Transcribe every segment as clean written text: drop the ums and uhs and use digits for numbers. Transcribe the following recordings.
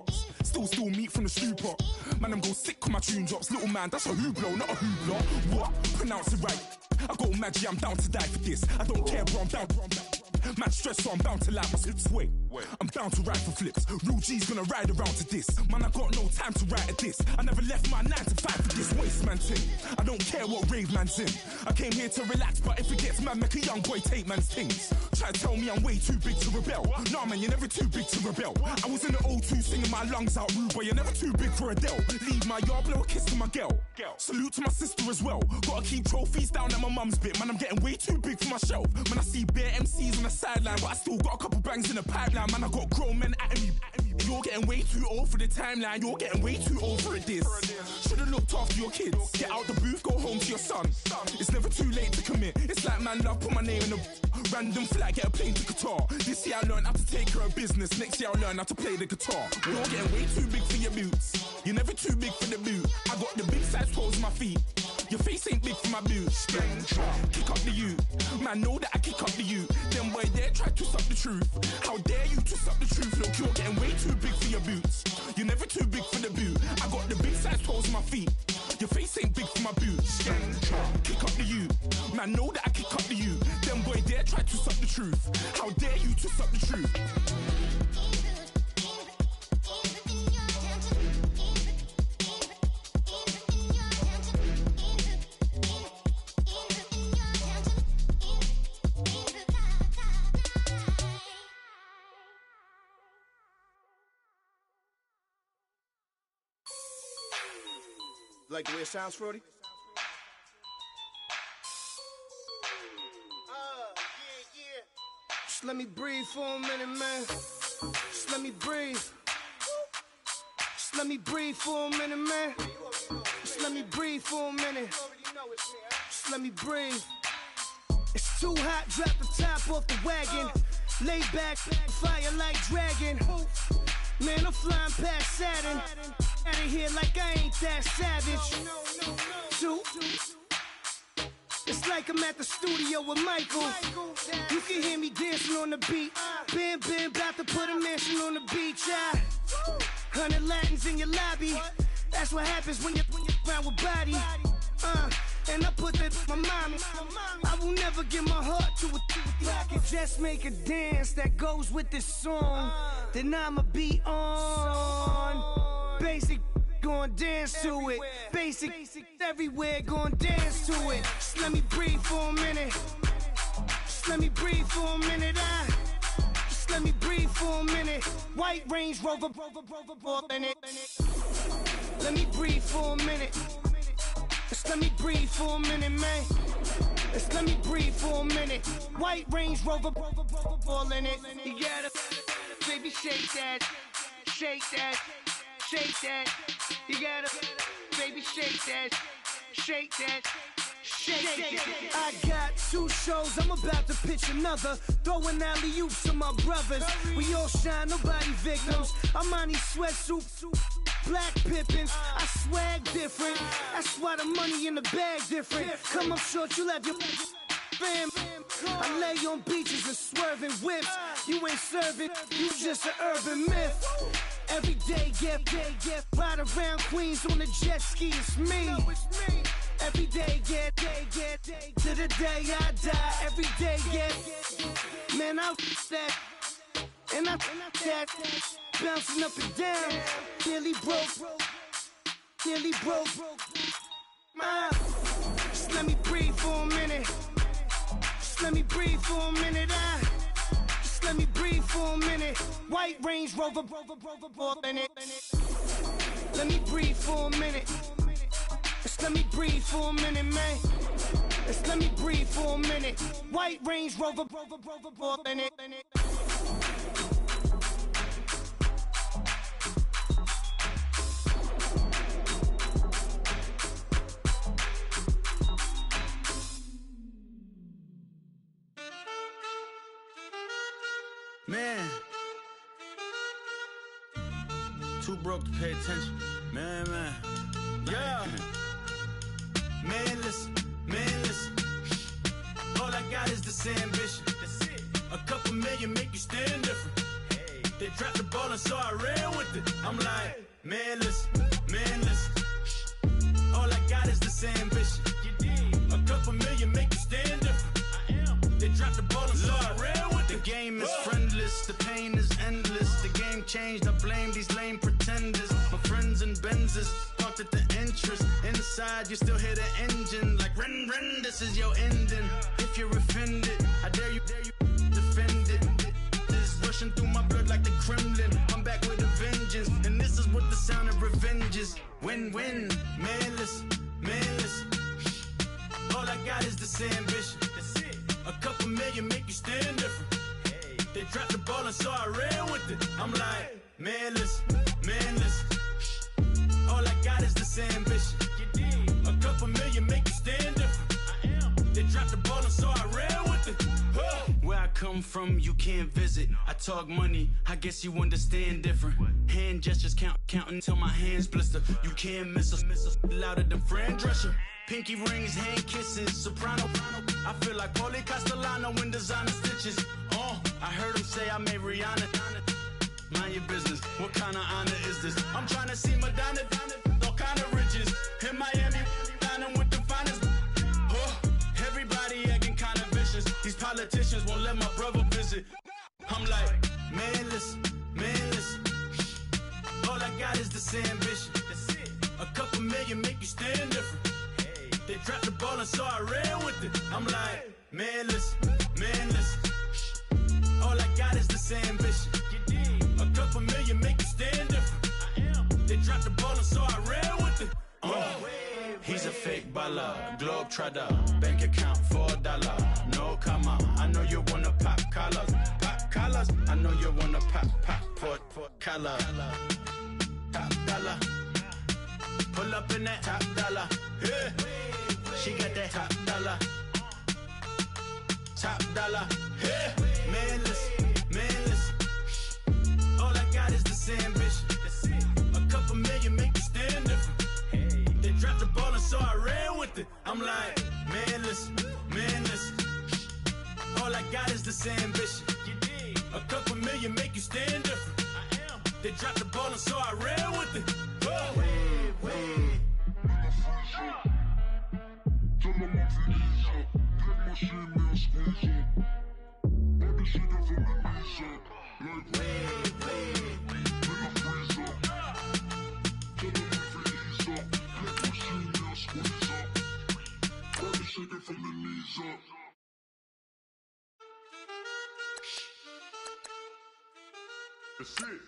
box. Still meat from the stew pot. Man, I'm go sick when my tune drops. Little man, that's a hooplo, not a hoopla. What? Pronounce it right. I got magic, I'm down to die for this. I don't care, bro, I'm down. Mad stress, so I'm bound to like my slips. Wait, I'm down to ride for flips. Real G's gonna ride around to this. Man, I got no time to write at this. I never left my 9 to 5 for this waste man thing. I don't care what rave man's in. I came here to relax, but if it gets mad, make a young boy take man's things. Try to tell me I'm way too big to rebel. Nah, man, you're never too big to rebel. I was in the O2 singing my lungs out, rude, but you're never too big for Adele. Leave my yard, blow a kiss to my girl. Salute to my sister as well. Gotta keep trophies down at my mum's bit. Man, I'm getting way too big for my shelf. Man, I see bare MCs on the sideline, but I still got a couple bangs in the pipeline. Man, I got grown men at me. You're getting way too old for the timeline. You're getting way too old for a diss. Should've looked after your kids. Get out the booth, go home to your son. It's never too late to commit. It's like man love, put my name in a random flight, get a plane to Qatar. This year I learned how to take care of business. Next year I'll learn how to play the guitar. You're getting way too big for your boots. You're never too big for the boot. I got the big size toes on my feet. Your face ain't big for my boots. Kick up the you. Man, know that I kick up the you. Them boy there try to twist up the truth. How dare you twist up the truth? Look, you're getting way too big for your boots. You're never too big for the boot. I got the big size toes on my feet. Your face ain't big for my boots. Kick up the you. Man, know that I kick up the you. Them boy there try to twist up the truth. How dare you twist up the truth? Like the way it sounds, Frody? Yeah. Just let me breathe for a minute, man. Just let me breathe. Just let me breathe for a minute, man. Just let me breathe for a minute. Just let me breathe. It's too hot, drop the top off the wagon. Lay back, fire like dragon. Man, I'm flying past Saturn. Out of here like I ain't that savage. It's like I'm at the studio with Michael. You can hear me dancing on the beat. Bam, about to put a mansion on the beach. 100 Latins in your lobby. That's what happens when you're around with body. And I put that in my mama. I will never give my heart to it. If I can just make a dance that goes with this song, then I'ma be on. Basic, gon' dance to it. Basic, everywhere, gon' dance to it. Just let me breathe for a minute. Just let me breathe for a minute. Just let me breathe for a minute. White Range Rover, in it. Let me breathe for a minute. Just let me breathe for a minute, man. Just let me breathe for a minute. White Range Rover, all in it. You gotta, baby, shake that, shake that. Shake that, you gotta, baby, shake that, shake that, shake that. I got 2 shows, I'm about to pitch another. Throwing alley-oops to my brothers. We all shine, nobody victims. I'm on these sweatsuits, black pippins. I swag different, that's why the money in the bag different. Come up short, you'll have your fam. I lay on beaches and swerving whips. You ain't serving, you just an urban myth. Every day, get ride around Queens on a jet ski, it's me. Every day, get to the day I die. Every day, get, man, I that, and I that, bouncing up and down. Nearly broke. Just let me breathe for a minute. Just let me breathe for a minute. Let me breathe for a minute. White Range Rover, in it. Let me breathe for a minute. Just let me breathe for a minute, man. Just let me breathe for a minute. White Range Rover, in it. Man, too broke to pay attention. Man, yeah. Man, listen. All I got is this ambition. A couple million make you stand different. They dropped the ball and so I ran with it. I'm like, man, listen. All I got is this ambition. A couple million make you stand different. They dropped the ball and so I ran with it. The game is friendless, the pain is endless. The game changed, I blame these lame pretenders. My friends and Benzes parked at the entrance. Inside, you still hear the engine. Like, ren, this is your ending. If you're offended, I dare you defend it. This is rushing through my blood like the Kremlin. I'm back with a vengeance, and this is what the sound of revenge is. Win-win, man, listen. All I got is this ambition. A couple million make you stand different. They dropped the ball and so I ran with it. I'm like, man, listen. All I got is this ambition. A couple million make you stand different. They dropped the ball and so I ran with it. Where I come from, you can't visit. I talk money, I guess you understand different. Hand gestures counting till my hands blister. You can't miss us louder than Fran Drescher. Pinky rings, hand kisses, soprano. I feel like Paulie Castellano in designer stitches. I heard him say I made Rihanna. Mind your business, what kind of honor is this? I'm trying to see Madonna, all kind of riches. In Miami, dining with the finest. Everybody acting kind of vicious. These politicians won't let my brother visit. I'm like, man, listen. All I got is this ambition. A couple million make you stand different. They dropped the ball and so I ran with it. I'm like, man, listen. All I got is this ambition. A couple million make you stand different. They dropped the ball and so I ran with it. He's a fake baller, globe trotter, bank account $4. No comma, I know you wanna pop collars. I know you wanna pop collar. Top dollar, pull up in that top dollar. Yeah. She got that top dollar. Yeah. Man, listen. All I got is this ambition. A couple million make you stand different. They dropped the ball and so I ran with it. I'm like, man, listen. All I got is this ambition. A couple million make you stand different. They dropped the ball and so I ran with it. That's it.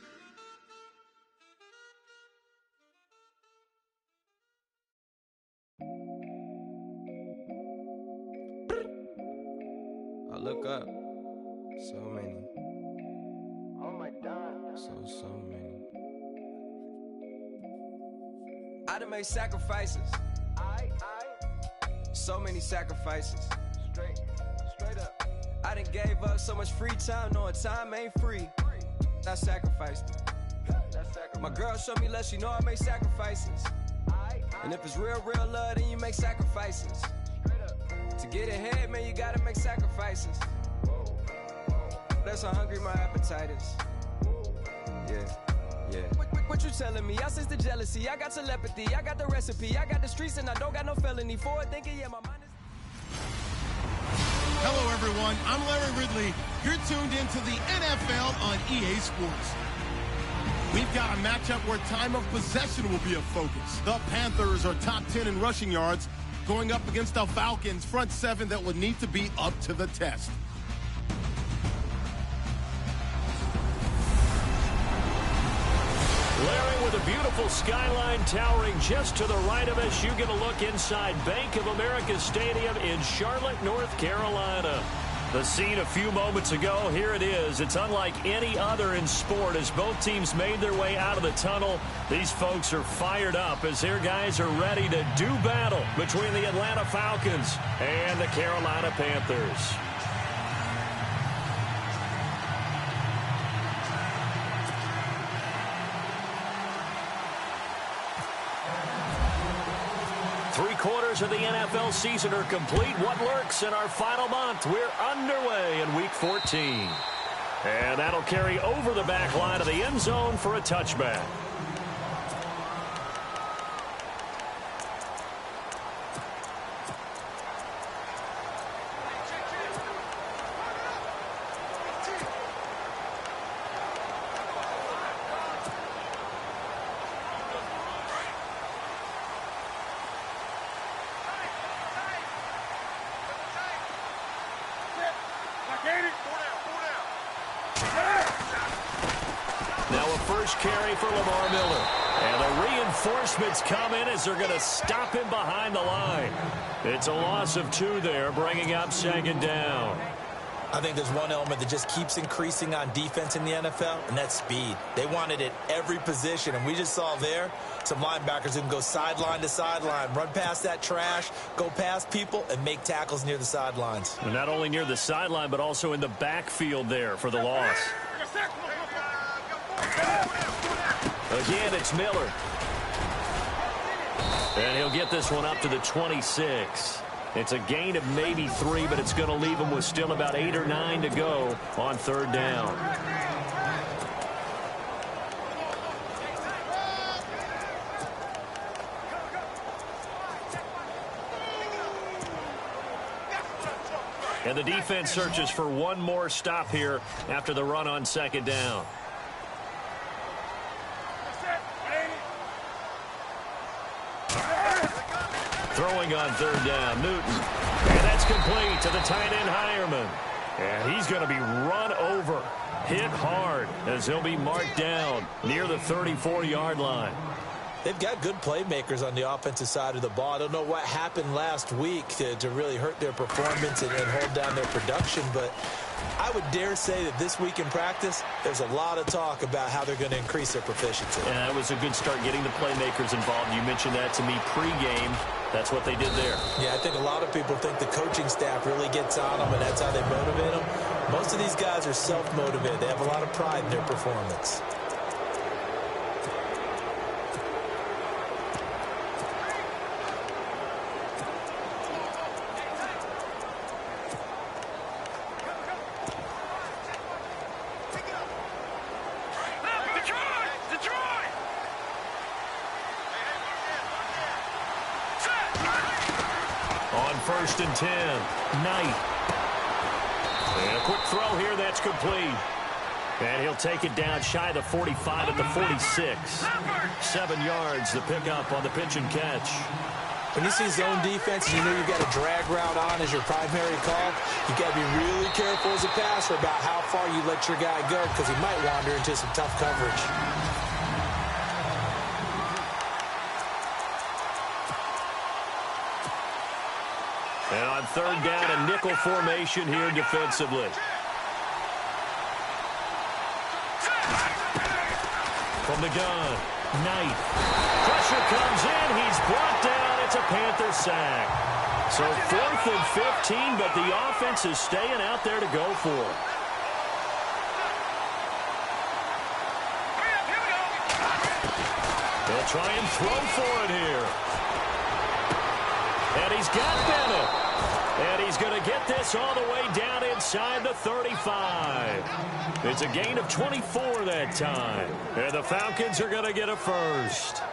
I look up, so many. Oh my God. So many. I done made sacrifices. So many sacrifices. Straight up. I done gave up so much free time, knowing time ain't free. I sacrificed it. My girl showed me love, she know I make sacrifices. And if it's real love, then you make sacrifices. To get ahead, man, you gotta make sacrifices. That's how hungry my appetite is. Yeah. What you telling me? I sense the jealousy, I got telepathy, I got the recipe, I got the streets and I don't got no felony. Forward thinking, yeah, my mind is... Hello, everyone. I'm Larry Ridley. You're tuned into the NFL on EA Sports. We've got a matchup where time of possession will be a focus. The Panthers are top 10 in rushing yards, going up against the Falcons' front seven that would need to be up to the test. Larry, with a beautiful skyline towering just to the right of us, you get a look inside Bank of America Stadium in Charlotte, North Carolina. The scene a few moments ago, here it is. It's unlike any other in sport as both teams made their way out of the tunnel. These folks are fired up as their guys are ready to do battle between the Atlanta Falcons and the Carolina Panthers. Three-quarters of the NFL season are complete. What lurks in our final month? We're underway in Week 14. And that'll carry over the back line of the end zone for a touchback. Now a first carry for Lamar Miller. And the reinforcements come in as they're going to stop him behind the line. It's a loss of 2 there, bringing up second down. I think there's one element that just keeps increasing on defense in the NFL, and that's speed. They want it at every position, and we just saw there some linebackers who can go sideline to sideline, run past that trash, go past people, and make tackles near the sidelines. And not only near the sideline, but also in the backfield there for the loss. Again, it's Miller. And he'll get this one up to the 26. It's a gain of maybe 3, but it's going to leave him with still about 8 or 9 to go on third down. And the defense searches for one more stop here after the run on second down. Throwing on third down, Newton. And that's complete to the tight end, Hireman. And he's going to be run over, hit hard, as he'll be marked down near the 34-yard line. They've got good playmakers on the offensive side of the ball. I don't know what happened last week to really hurt their performance and hold down their production, but I would dare say that this week in practice, there's a lot of talk about how they're going to increase their proficiency. And that was a good start getting the playmakers involved. You mentioned that to me pregame. That's what they did there. Yeah, I think a lot of people think the coaching staff really gets on them, and that's how they motivate them. Most of these guys are self-motivated. They have a lot of pride in their performance. First and 10. Knight. And a quick throw here, that's complete. And he'll take it down shy of the 45 at the 46. 7 yards, the pickup on the pitch and catch. When you see zone defense and you know you've got a drag route on as your primary call, you've got to be really careful as a passer about how far you let your guy go because he might wander into some tough coverage. And on third down, a nickel formation here defensively. From the gun, Knight. Pressure comes in. He's brought down. It's a Panther sack. So 4th and 15, but the offense is staying out there to go for it. They'll try and throw for it here. And he's got Bennett. And he's going to get this all the way down inside the 35. It's a gain of 24 that time. And the Falcons are going to get a first.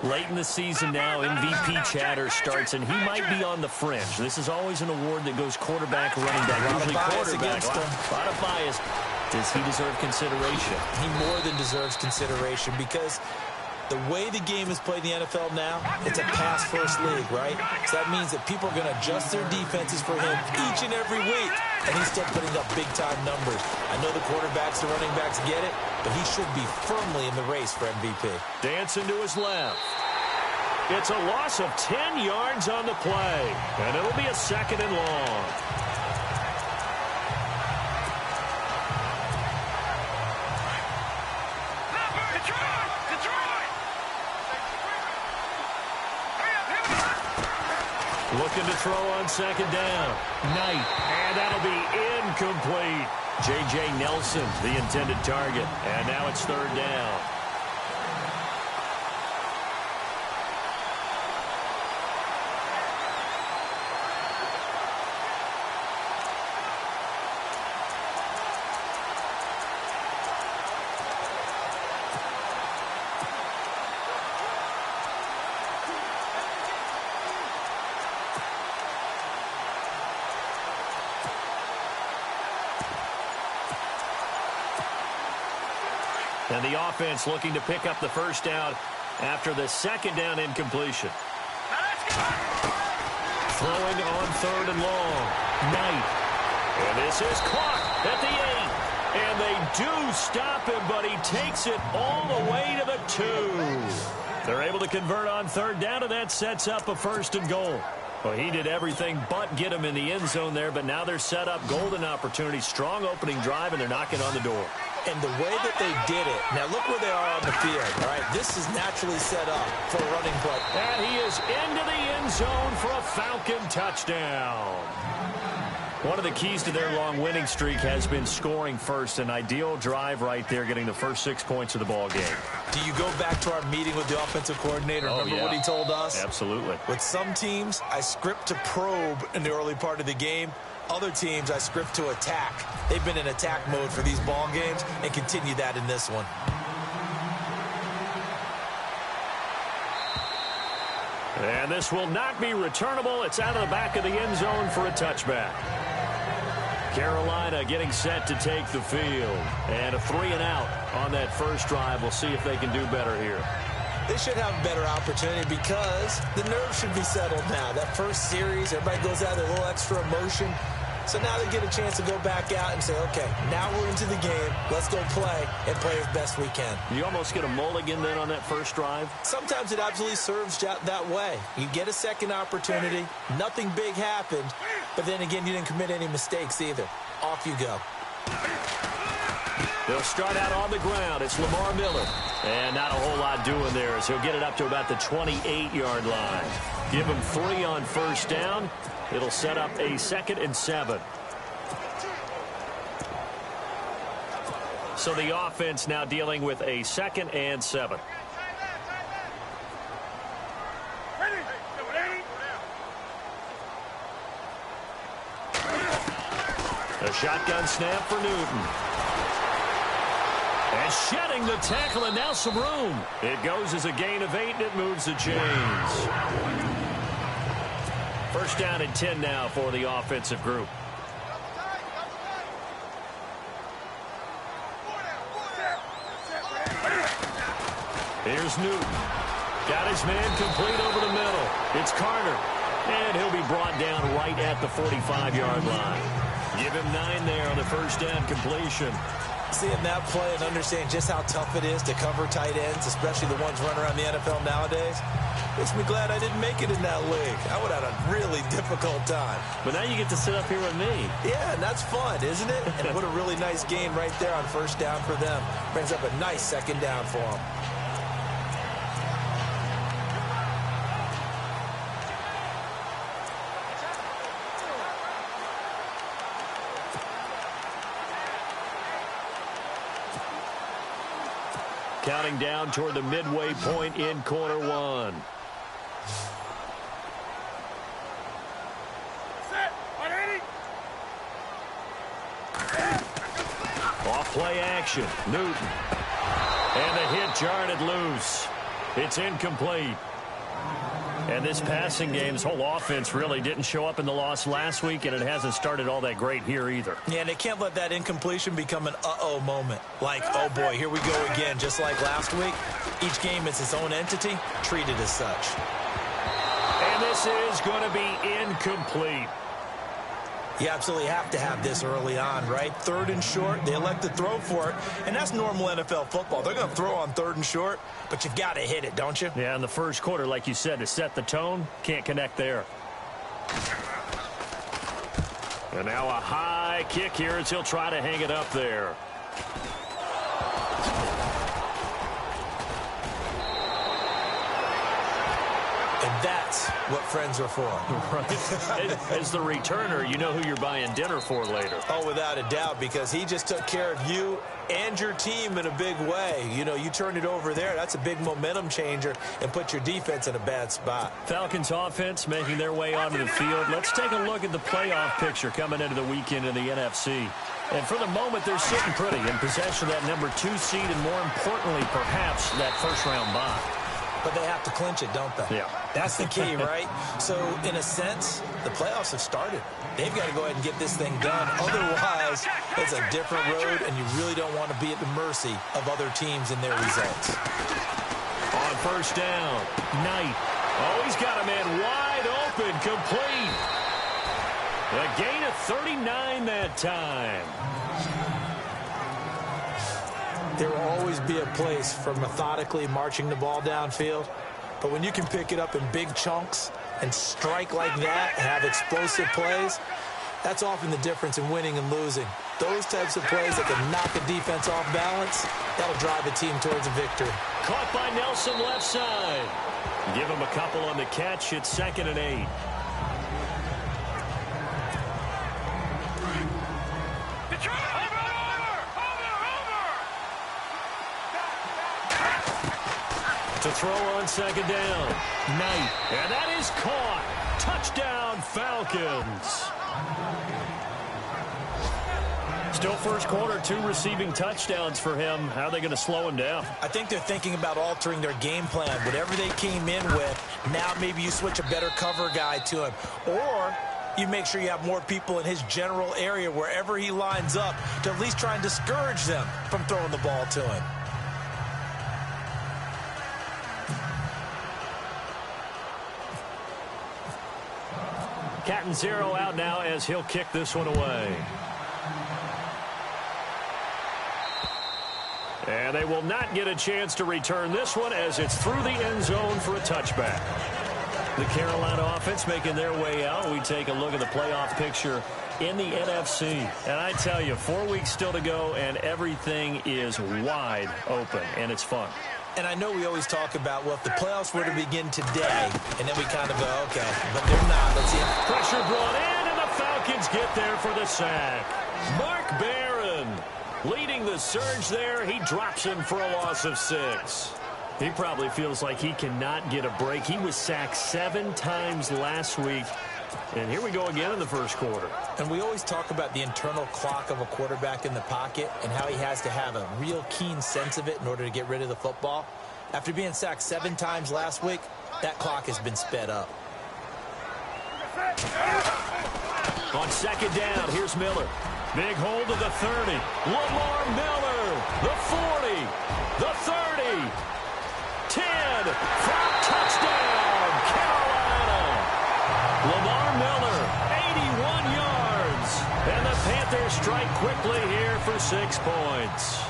Late in the season now, MVP chatter starts, and he might be on the fringe. This is always an award that goes quarterback, running back, usually quarterback. A lot of bias. Does he deserve consideration? He more than deserves consideration because the way the game is played in the NFL now, it's a pass-first league, right? So that means that people are going to adjust their defenses for him each and every week, and he's still putting up big-time numbers. I know the quarterbacks, the running backs get it, but he should be firmly in the race for MVP. Dancing to his left. It's a loss of 10 yards on the play, and it'll be a 2nd and long. Looking to throw on 2nd down. Knight. And that'll be incomplete. J.J. Nelson, the intended target. And now it's 3rd down. And the offense looking to pick up the first down after the second down incompletion. Throwing on 3rd and long. Knight. And this is caught at the 8. And they do stop him, but he takes it all the way to the 2. They're able to convert on 3rd down, and that sets up a 1st and goal. Well, he did everything but get him in the end zone there, but now they're set up. Golden opportunity, strong opening drive, and they're knocking on the door. And the way that they did it, now look where they are on the field, all right? This is naturally set up for a running play. And he is into the end zone for a Falcon touchdown. One of the keys to their long winning streak has been scoring first. An ideal drive right there, getting the first 6 points of the ball game. Do you go back to our meeting with the offensive coordinator? Remember what he told us? Absolutely. With some teams, I script to probe in the early part of the game. Other teams, I script to attack. They've been in attack mode for these ball games and continue that in this one. And this will not be returnable. It's out of the back of the end zone for a touchback. Carolina getting set to take the field. And a 3 and out on that first drive. We'll see if they can do better here. They should have a better opportunity because the nerves should be settled now. That first series, everybody goes out with a little extra emotion. So now they get a chance to go back out and say, okay, now we're into the game. Let's go play and play as best we can. You almost get a mulligan then on that first drive? Sometimes it absolutely serves that way. You get a second opportunity. Nothing big happened. But then again, you didn't commit any mistakes either. Off you go. They'll start out on the ground. It's Lamar Miller. And not a whole lot doing there as he'll get it up to about the 28-yard line. Give him 3 on first down. It'll set up a 2nd and 7. So the offense now dealing with a 2nd and 7. A shotgun snap for Newton. And shedding the tackle, and now some room. It goes as a gain of 8, and it moves the chains. First down and 10 now for the offensive group. Here's Newton. Got his man complete over the middle. It's Carter. And he'll be brought down right at the 45-yard line. Give him 9 there on the first down completion. Seeing that play and understanding just how tough it is to cover tight ends, especially the ones running around the NFL nowadays, makes me glad I didn't make it in that league. I would have had a really difficult time. But now you get to sit up here with me. Yeah, and that's fun, isn't it? And what a really nice gain right there on first down for them. Brings up a nice second down for them. Counting down toward the midway point in quarter 1. Off play action. Newton. And the hit jarred it loose. It's incomplete. And this passing game, this whole offense really didn't show up in the loss last week, and it hasn't started all that great here either. Yeah, and they can't let that incompletion become an uh-oh moment. Like, oh boy, here we go again, just like last week. Each game is its own entity, treated as such. And this is going to be incomplete. You absolutely have to have this early on, right? 3rd and short, they elect to throw for it, and that's normal NFL football. They're going to throw on 3rd and short, but you've got to hit it, don't you? Yeah, in the first quarter, like you said, to set the tone, can't connect there. And now a high kick here as he'll try to hang it up there. And that's what friends are for. Right. As the returner, you know who you're buying dinner for later. Oh, without a doubt, because he just took care of you and your team in a big way. You know, you turn it over there. That's a big momentum changer and put your defense in a bad spot. Falcons offense making their way onto the field. Let's take a look at the playoff picture coming into the weekend in the NFC. And for the moment, they're sitting pretty in possession of that number 2 seed and, more importantly, perhaps that first-round bye. but they have to clinch it, don't they? Yeah. That's the key, right? So, in a sense, the playoffs have started. They've got to go ahead and get this thing done. Otherwise, it's a different road, and you really don't want to be at the mercy of other teams and their results. On first down, Knight. Oh, he's got a man wide open, complete. A gain of 39 that time. There will always be a place for methodically marching the ball downfield, but when you can pick it up in big chunks and strike like that, have explosive plays, that's often the difference in winning and losing. Those types of plays that can knock a defense off balance, that'll drive a team towards a victory. Caught by Nelson left side. Give him a couple on the catch. It's 2nd and 8. To throw on 2nd down. Knight. And that is caught. Touchdown, Falcons. Still first quarter, 2 receiving touchdowns for him. How are they going to slow him down? I think they're thinking about altering their game plan. Whatever they came in with, now maybe you switch a better cover guy to him. Or you make sure you have more people in his general area wherever he lines up to at least try and discourage them from throwing the ball to him. Cat and 0 out now as he'll kick this one away. And they will not get a chance to return this one as it's through the end zone for a touchback. The Carolina offense making their way out. We take a look at the playoff picture in the NFC. And I tell you, 4 weeks still to go, and everything is wide open, and it's fun. And I know we always talk about, well, if the playoffs were to begin today, and then we kind of go, okay, but they're not. Let's see. Pressure brought in, and the Falcons get there for the sack. Mark Barron leading the surge there. He drops him for a loss of 6. He probably feels like he cannot get a break. He was sacked 7 times last week. And here we go again in the first quarter. And we always talk about the internal clock of a quarterback in the pocket and how he has to have a real keen sense of it in order to get rid of the football. After being sacked 7 times last week, that clock has been sped up. On 2nd down, here's Miller. Big hold of the 30. Lamar Miller, the 40, the 30, 10, from touchdown, Carolina. Lamar Miller, 81 yards. And the Panthers strike quickly here for 6 points.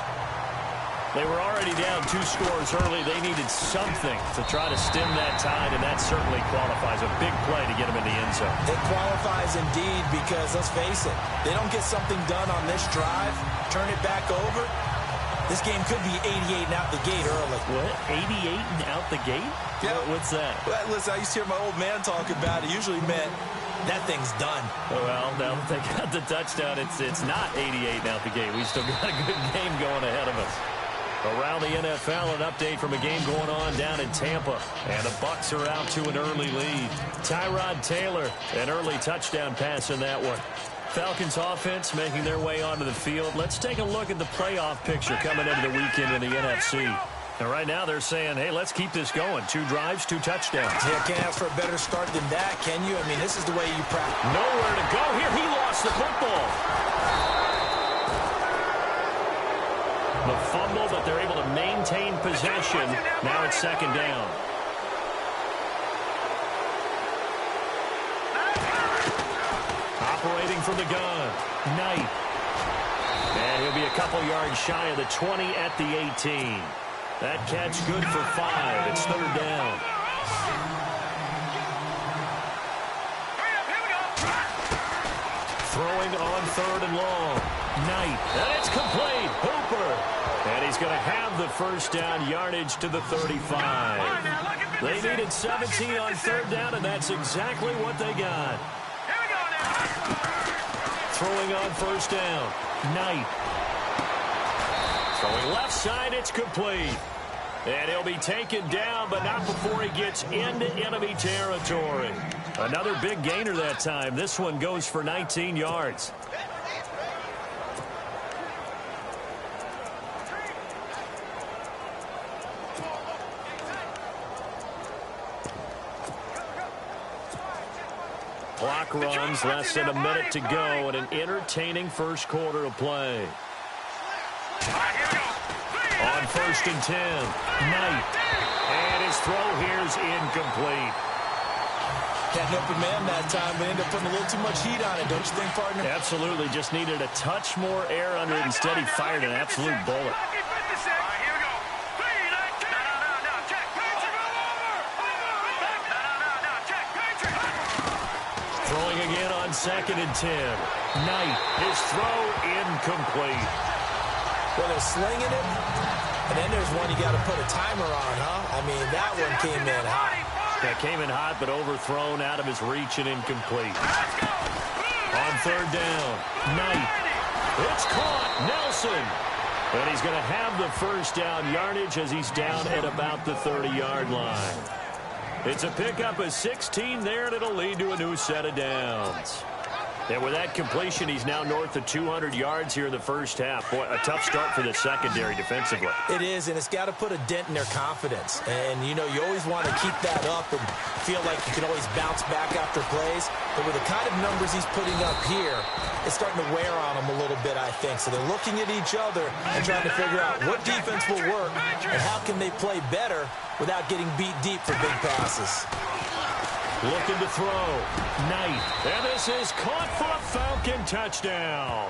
They were already down 2 scores early. They needed something to try to stem that tide, and that certainly qualifies. A big play to get them in the end zone. It qualifies indeed because, let's face it, they don't get something done on this drive, turn it back over, this game could be 88 and out the gate early. What? 88 and out the gate? Yeah. What's that? Well, listen, I used to hear my old man talk about it. Usually meant that thing's done. Well, now that they got the touchdown, it's not 88 and out the gate. We still got a good game going ahead of us. Around the NFL, an update from a game going on down in Tampa. And the Bucs are out to an early lead. Tyrod Taylor, an early touchdown pass in that one. Falcons offense making their way onto the field. Let's take a look at the playoff picture coming into the weekend in the NFC. And right now they're saying, hey, let's keep this going. 2 drives, 2 touchdowns. Yeah, can't ask for a better start than that, can you? I mean, this is the way you practice. Nowhere to go here. He lost the football. The fumble, but they're able to maintain possession. Now it's 2nd down. Operating from the gun, Knight. And he'll be a couple yards shy of the 20 at the 18. That catch good for 5. It's 3rd down. Throwing on 3rd and long. Knight. And it's complete. Hooper. And he's going to have the first down, yardage to the 35. They needed 17 on 3rd down, and that's exactly what they got. Throwing on 1st down. Knight. Throwing left side, it's complete. And he'll be taken down, but not before he gets into enemy territory. Another big gainer that time. This one goes for 19 yards. Clock runs, less than a minute to go, and an entertaining first quarter of play. On 1st and 10, Knight. And his throw here is incomplete. Had an open man that time, but ended up putting a little too much heat on it, don't you think, partner? Absolutely. Just needed a touch more air under it. Instead, he fired an absolute bullet. Throwing again on 2nd and 10. Knight, his throw incomplete. Well, they're slinging it, and then there's one you got to put a timer on, huh? I mean, that one came in hot. That came in hot, but overthrown out of his reach and incomplete. On 3rd down, Knight. It's caught, Nelson. And he's going to have the first down yardage as he's down at about the 30-yard line. It's a pickup of 16 there, and it'll lead to a new set of downs. And with that completion, he's now north of 200 yards here in the first half. Boy, a tough start for the secondary defensively. It is, and it's got to put a dent in their confidence. And, you know, you always want to keep that up and feel like you can always bounce back after plays. But with the kind of numbers he's putting up here, it's starting to wear on them a little bit, I think. So they're looking at each other and trying to figure out what defense will work and how can they play better without getting beat deep for big passes. Looking to throw. Knight. And this is caught for a Falcon touchdown.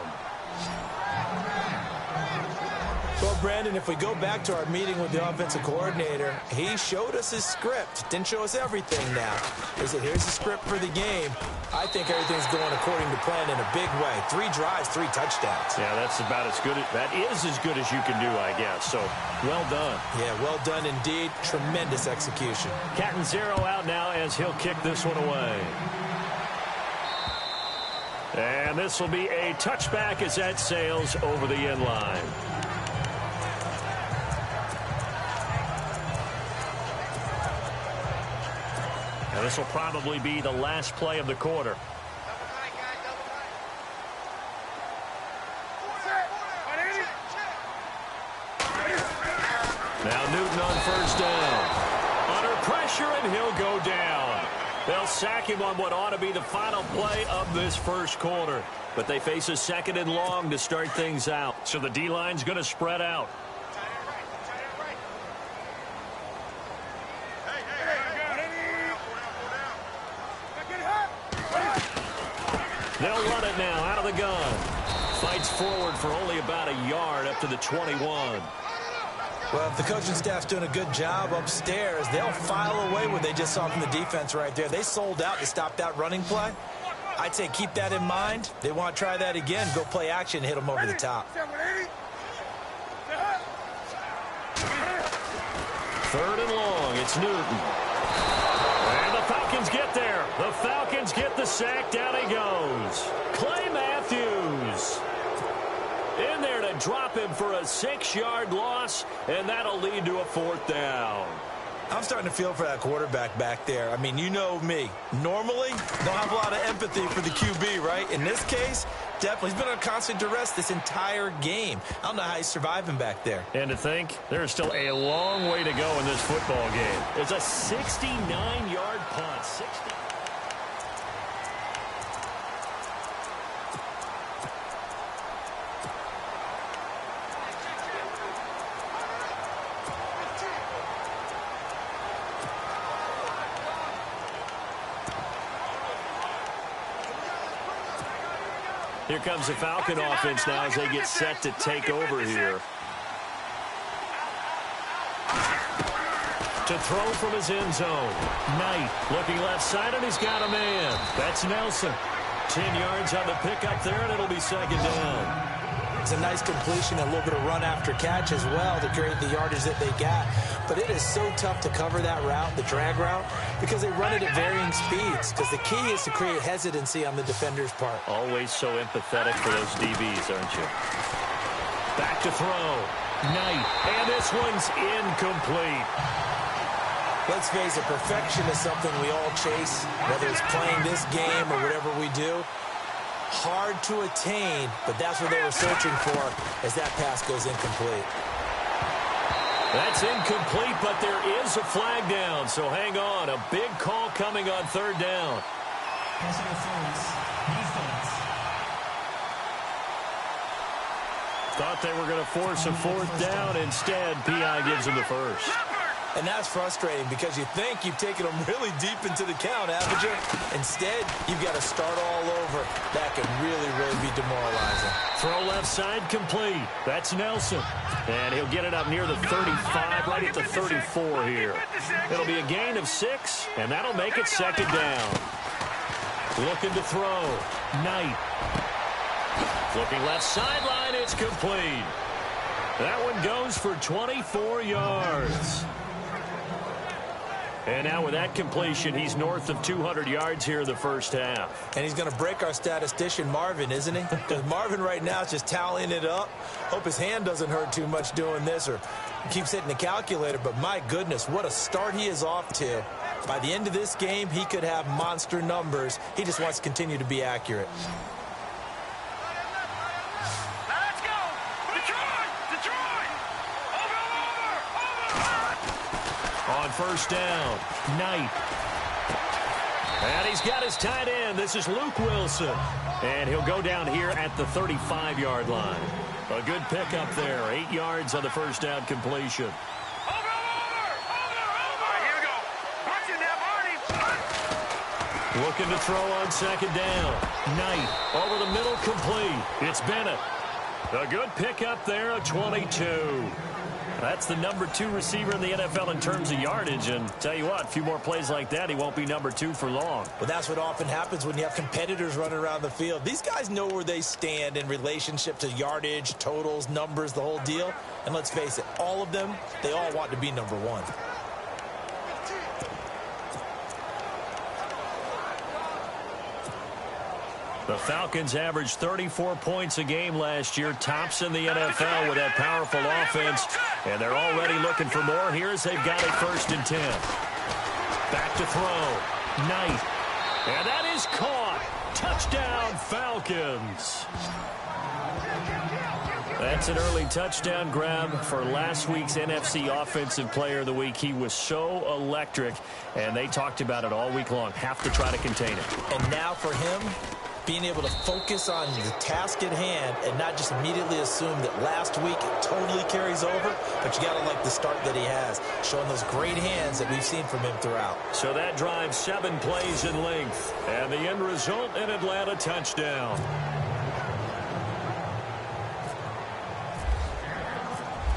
Well, Brandon, if we go back to our meeting with the offensive coordinator, he showed us his script. Didn't show us everything now. He said, here's the script for the game. I think everything's going according to plan in a big way. 3 drives, 3 touchdowns. Yeah, that's about as good. That is as good as you can do, I guess. So, well done. Yeah, well done indeed. Tremendous execution. Catanzaro out now as he'll kick this one away. And this will be a touchback as that sails over the end line. And this will probably be the last play of the quarter. Now Newton on 1st down. Under pressure, and he'll go down. They'll sack him on what ought to be the final play of this first quarter. But they face a 2nd and long to start things out. So the D-line's going to spread out. They'll run it now out of the gun. Fights forward for only about a yard up to the 21. Well, if the coaching staff's doing a good job upstairs, they'll file away what they just saw from the defense right there. They sold out to stop that running play. I'd say keep that in mind. They want to try that again. Go play action, hit them over the top. 3rd and long. It's Newton. And the Falcons get there. The Falcons get the sack. Down he goes. Clay Matthews in there to drop him for a 6-yard loss, and that'll lead to a 4th down. I'm starting to feel for that quarterback back there. I mean, you know me. Normally, don't have a lot of empathy for the QB, right? In this case, definitely. He's been on constant duress this entire game. I don't know how he's surviving back there. And to think, there's still a long way to go in this football game. It's a 69-yard punt. 60. Here comes the Falcon offense now as they get set to take over here. To throw from his end zone. Knight looking left side, and he's got a man. That's Nelson. 10 yards on the pickup there, and it'll be 2nd down. It's a nice completion, a little bit of run after catch as well to create the yardage that they got. But it is so tough to cover that route, the drag route, because they run it at varying speeds. Because the key is to create hesitancy on the defender's part. Always so empathetic for those DBs, aren't you? Back to throw. Knight. And this one's incomplete. Let's face it, perfection is something we all chase, whether it's playing this game or whatever we do. Hard to attain, but that's what they were searching for as that pass goes incomplete. That's incomplete, but there is a flag down, so hang on. A big call coming on 3rd down. OCHEFE11's defense. Thought they were going to force a fourth down. Instead, P.I. gives him the first. And that's frustrating because you think you've taken them really deep into the count, haven't you? Instead, you've got to start all over. That could really, really be demoralizing. Throw left side complete. That's Nelson. And he'll get it up near the 35, right at the 34 here. It'll be a gain of 6, and that'll make it second down. Looking to throw. Knight. Looking left sideline, it's complete. That one goes for 24 yards. And now with that completion, he's north of 200 yards here in the first half. And he's going to break our statistician, Marvin, isn't he? Because Marvin right now is just tallying it up. Hope his hand doesn't hurt too much doing this or keeps hitting the calculator. But my goodness, what a start he is off to. By the end of this game, he could have monster numbers. He just wants to continue to be accurate. On first down, Knight. And he's got his tight end. This is Luke Wilson. And he'll go down here at the 35-yard line. A good pickup there. 8 yards on the first down completion. Looking to throw on second down. Knight over the middle, complete. It's Bennett. A good pickup there, a 22. That's the number 2 receiver in the NFL in terms of yardage. And tell you what, a few more plays like that, he won't be number 2 for long. Well, that's what often happens when you have competitors running around the field. These guys know where they stand in relationship to yardage, totals, numbers, the whole deal. And let's face it, all of them, they all want to be number 1. The Falcons averaged 34 points a game last year, tops in the NFL with that powerful offense, and they're already looking for more. Here's they've got it 1st and 10. Back to throw. Knight. And that is caught. Touchdown, Falcons. That's an early touchdown grab for last week's NFC Offensive Player of the Week. He was so electric, and they talked about it all week long. Have to try to contain it. And now for him, being able to focus on the task at hand and not just immediately assume that last week it totally carries over, but you got to like the start that he has, showing those great hands that we've seen from him throughout. So that drives 7 plays in length, and the end result, an Atlanta touchdown.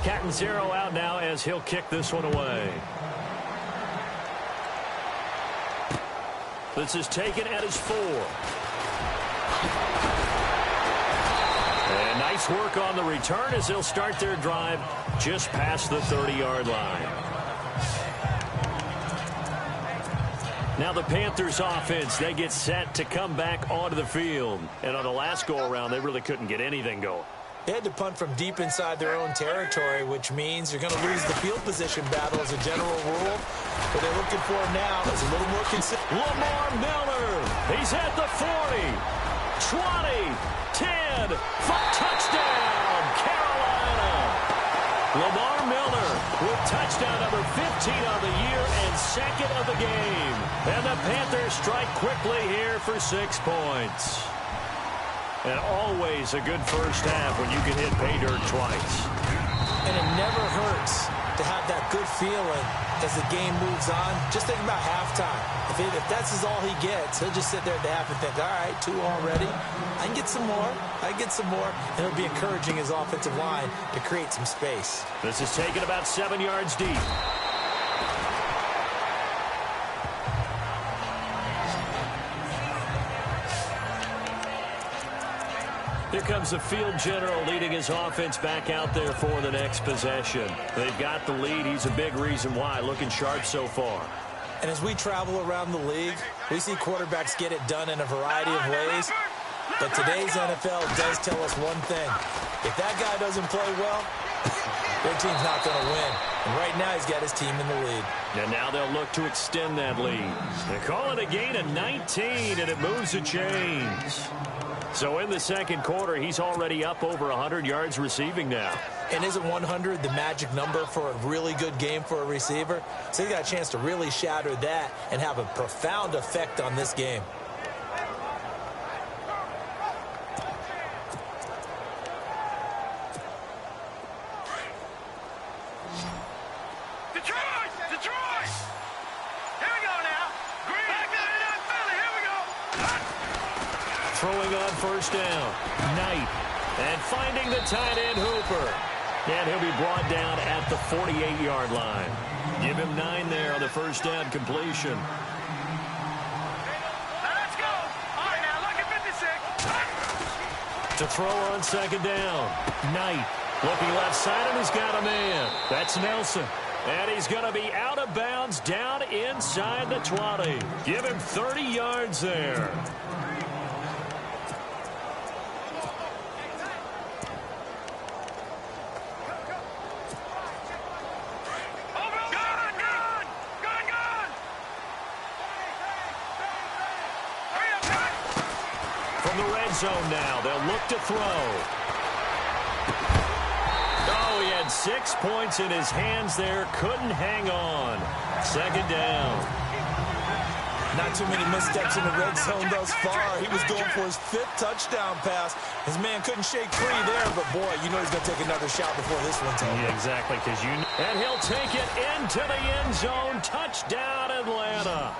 Catanzaro out now as he'll kick this one away. This is taken at his 4. And nice work on the return as they'll start their drive just past the 30-yard line. Now the Panthers offense, they get set to come back onto the field. And on the last go-around, they really couldn't get anything going. They had to punt from deep inside their own territory, which means you're going to lose the field position battle as a general rule. What they're looking for now is a little more consistent. Lamar Miller, he's at the 40, 20, 10, touchdown, Carolina. Lamar Miller with touchdown number 15 on the year and 2nd of the game. And the Panthers strike quickly here for 6 points. And always a good first half when you can hit pay dirt twice. And it never hurts to have that good feeling as the game moves on. Just think about halftime. If that's all he gets, he'll just sit there at the half and think, all right, 2 already. I can get some more. I can get some more. And it'll be encouraging his offensive line to create some space. This is taken about 7 yards deep. Here comes the field general leading his offense back out there for the next possession. They've got the lead. He's a big reason why. Looking sharp so far. And as we travel around the league, we see quarterbacks get it done in a variety of ways. But today's NFL does tell us one thing. If that guy doesn't play well, their team's not going to win. And right now he's got his team in the lead. And now they'll look to extend that lead. They call it a gain of 19, and it moves the chains. So in the second quarter, he's already up over 100 yards receiving now. And isn't 100 the magic number for a really good game for a receiver? So he got a chance to really shatter that and have a profound effect on this game. Detroit! Here we go now. Green. Back up in that Philly. Here we go. Throwing on first down. Knight. And finding the tight end Hooper. And he'll be brought down at the 48-yard line. Give him 9 there on the first down completion. Now let's go. All right, now look at 56. To throw on second down. Knight looking left side, and he's got a man. That's Nelson. And he's going to be out of bounds down inside the 20. Give him 30 yards there. From the red zone now, they'll look to throw. Oh, he had 6 points in his hands there. Couldn't hang on. Second down. Not too many missteps in the red zone thus far. He was going for his 5th touchdown pass. His man couldn't shake free there, but boy, you know he's going to take another shot before this one's over. Yeah, exactly, because you know. And he'll take it into the end zone. Touchdown, Atlanta.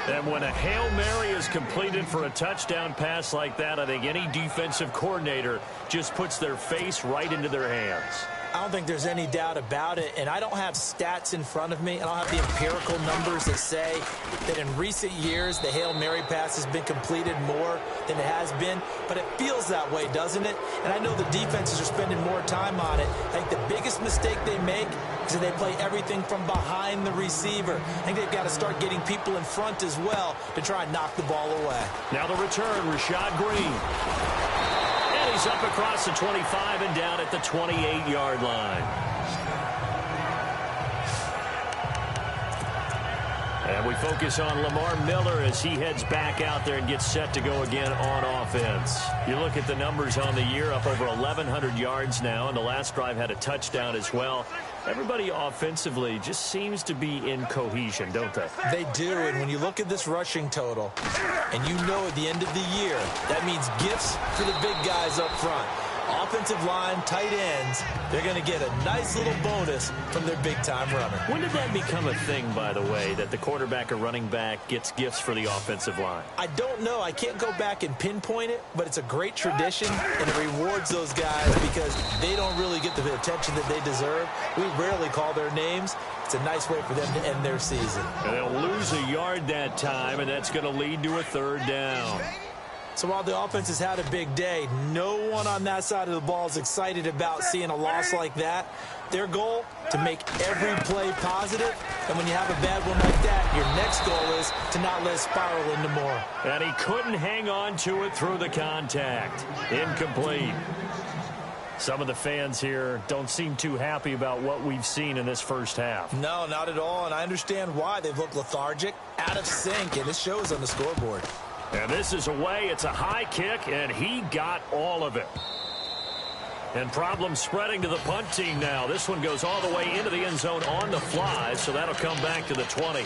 And when a Hail Mary is completed for a touchdown pass like that, I think any defensive coordinator just puts their face right into their hands. I don't think there's any doubt about it, and I don't have stats in front of me. I don't have the empirical numbers that say that in recent years the Hail Mary pass has been completed more than it has been, but it feels that way, doesn't it? And I know the defenses are spending more time on it. I think the biggest mistake they make is that they play everything from behind the receiver. I think they've got to start getting people in front as well to try and knock the ball away. Now the return, Rashad Green. And he's up across the 25 and down at the 28-yard line. And we focus on Lamar Miller as he heads back out there and gets set to go again on offense. You look at the numbers on the year, up over 1,100 yards now, and the last drive had a touchdown as well. Everybody offensively just seems to be in cohesion, don't they? They do, and when you look at this rushing total, and you know at the end of the year, that means gifts for the big guys up front. Offensive line, tight ends, they're going to get a nice little bonus from their big-time runner. When did that become a thing, by the way, that the quarterback or running back gets gifts for the offensive line? I don't know. I can't go back and pinpoint it, but it's a great tradition, and it rewards those guys because they don't really get the attention that they deserve. We rarely call their names. It's a nice way for them to end their season. And they'll lose a yard that time, and that's going to lead to a third down. So while the offense has had a big day, no one on that side of the ball is excited about seeing a loss like that. Their goal, to make every play positive. And when you have a bad one like that, your next goal is to not let it spiral into more. And he couldn't hang on to it through the contact. Incomplete. Some of the fans here don't seem too happy about what we've seen in this first half. No, not at all. And I understand why. They've looked lethargic, out of sync, and it shows on the scoreboard. And this is away. It's a high kick, and he got all of it. And problems spreading to the punt team now. This one goes all the way into the end zone on the fly, so that'll come back to the 20.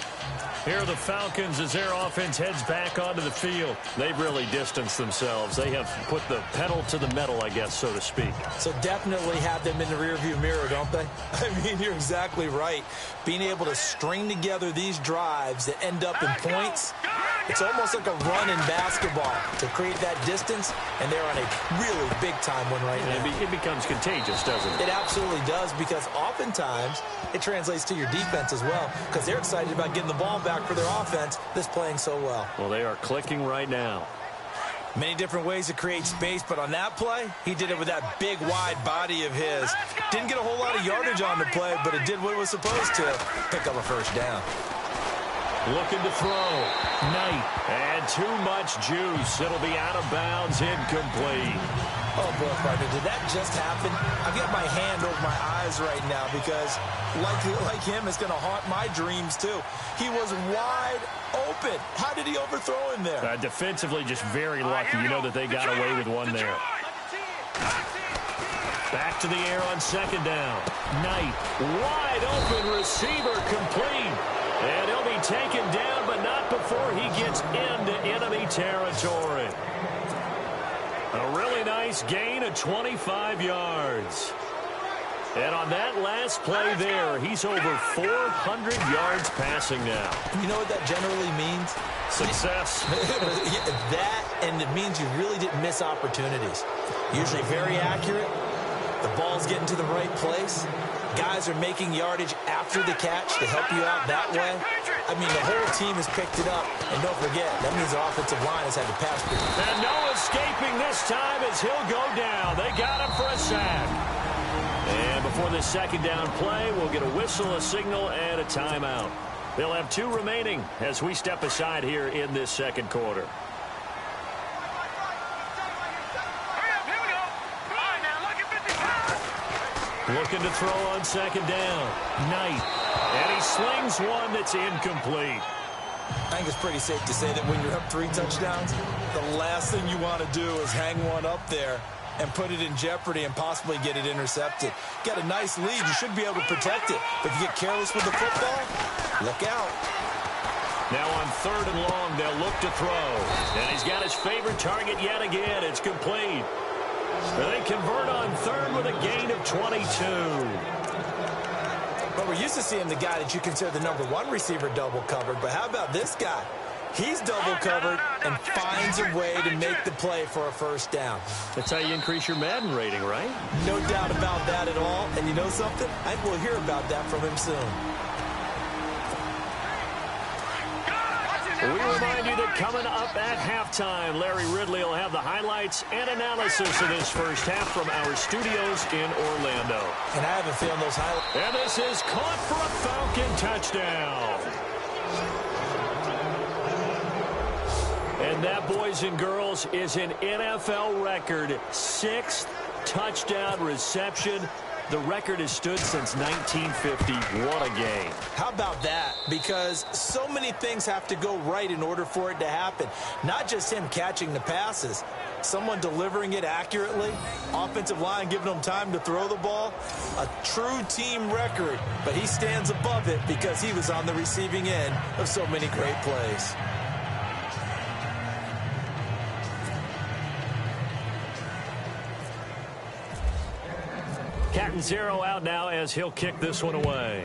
Here are the Falcons as their offense heads back onto the field. They've really distanced themselves. They have put the pedal to the metal, I guess, so to speak. So definitely have them in the rearview mirror, don't they? I mean, you're exactly right. Being able to string together these drives that end up in points, it's almost like a run in basketball to create that distance, and they're on a really big-time one right now. It becomes contagious, doesn't it? It absolutely does, because oftentimes it translates to your defense as well, because they're excited about getting the ball back for their offense that's playing so well. Well, they are clicking right now. Many different ways to create space, but on that play, he did it with that big, wide body of his. Didn't get a whole lot of yardage on the play, but it did what it was supposed to, pick up a first down. Looking to throw. Knight. And too much juice. It'll be out of bounds. Incomplete. Oh, boy, partner, did that just happen? I've got my hand over my eyes right now because, like him, it's going to haunt my dreams, too. He was wide open. How did he overthrow him there? Defensively, just very lucky. You know that they got away with one there. Back to the air on second down. Knight. Wide open receiver complete. And he'll be taken down, but not before he gets into enemy territory. A really nice gain of 25 yards. And on that last play there, he's over 400 yards passing now. You know what that generally means? Success. That, and it means you really didn't miss opportunities. Usually very accurate. The ball's getting to the right place. Guys are making yardage after the catch to help you out that way. I mean, the whole team has picked it up. And don't forget, that means the offensive line has had to pass. And no escaping this time as he'll go down. They got him for a sack. And before the second down play, we'll get a whistle, a signal, and a timeout. They'll have 2 remaining as we step aside here in this second quarter. Looking to throw on second down. Knight. And he slings one that's incomplete. I think it's pretty safe to say that when you're up 3 touchdowns, the last thing you want to do is hang one up there and put it in jeopardy and possibly get it intercepted. Got a nice lead. You should be able to protect it. But if you get careless with the football, look out. Now on 3rd and long, they'll look to throw. And he's got his favorite target yet again. It's complete. They convert on 3rd with a gain of 22. But we're used to seeing the guy that you consider the number 1 receiver double covered. But how about this guy? He's double covered and finds a way to make the play for a first down. That's how you increase your Madden rating, right? No doubt about that at all. And you know something? I think we'll hear about that from him soon. We remind you that coming up at halftime, Larry Ridley will have the highlights and analysis of this first half from our studios in Orlando. And I have a feeling those highlights. And this is caught for a Falcon touchdown. And that, boys and girls, is an NFL record 6th touchdown reception. The record has stood since 1950. What a game. How about that? Because so many things have to go right in order for it to happen. Not just him catching the passes. Someone delivering it accurately. Offensive line giving him time to throw the ball. A true team record. But he stands above it because he was on the receiving end of so many great plays. Catanzaro out now as he'll kick this one away.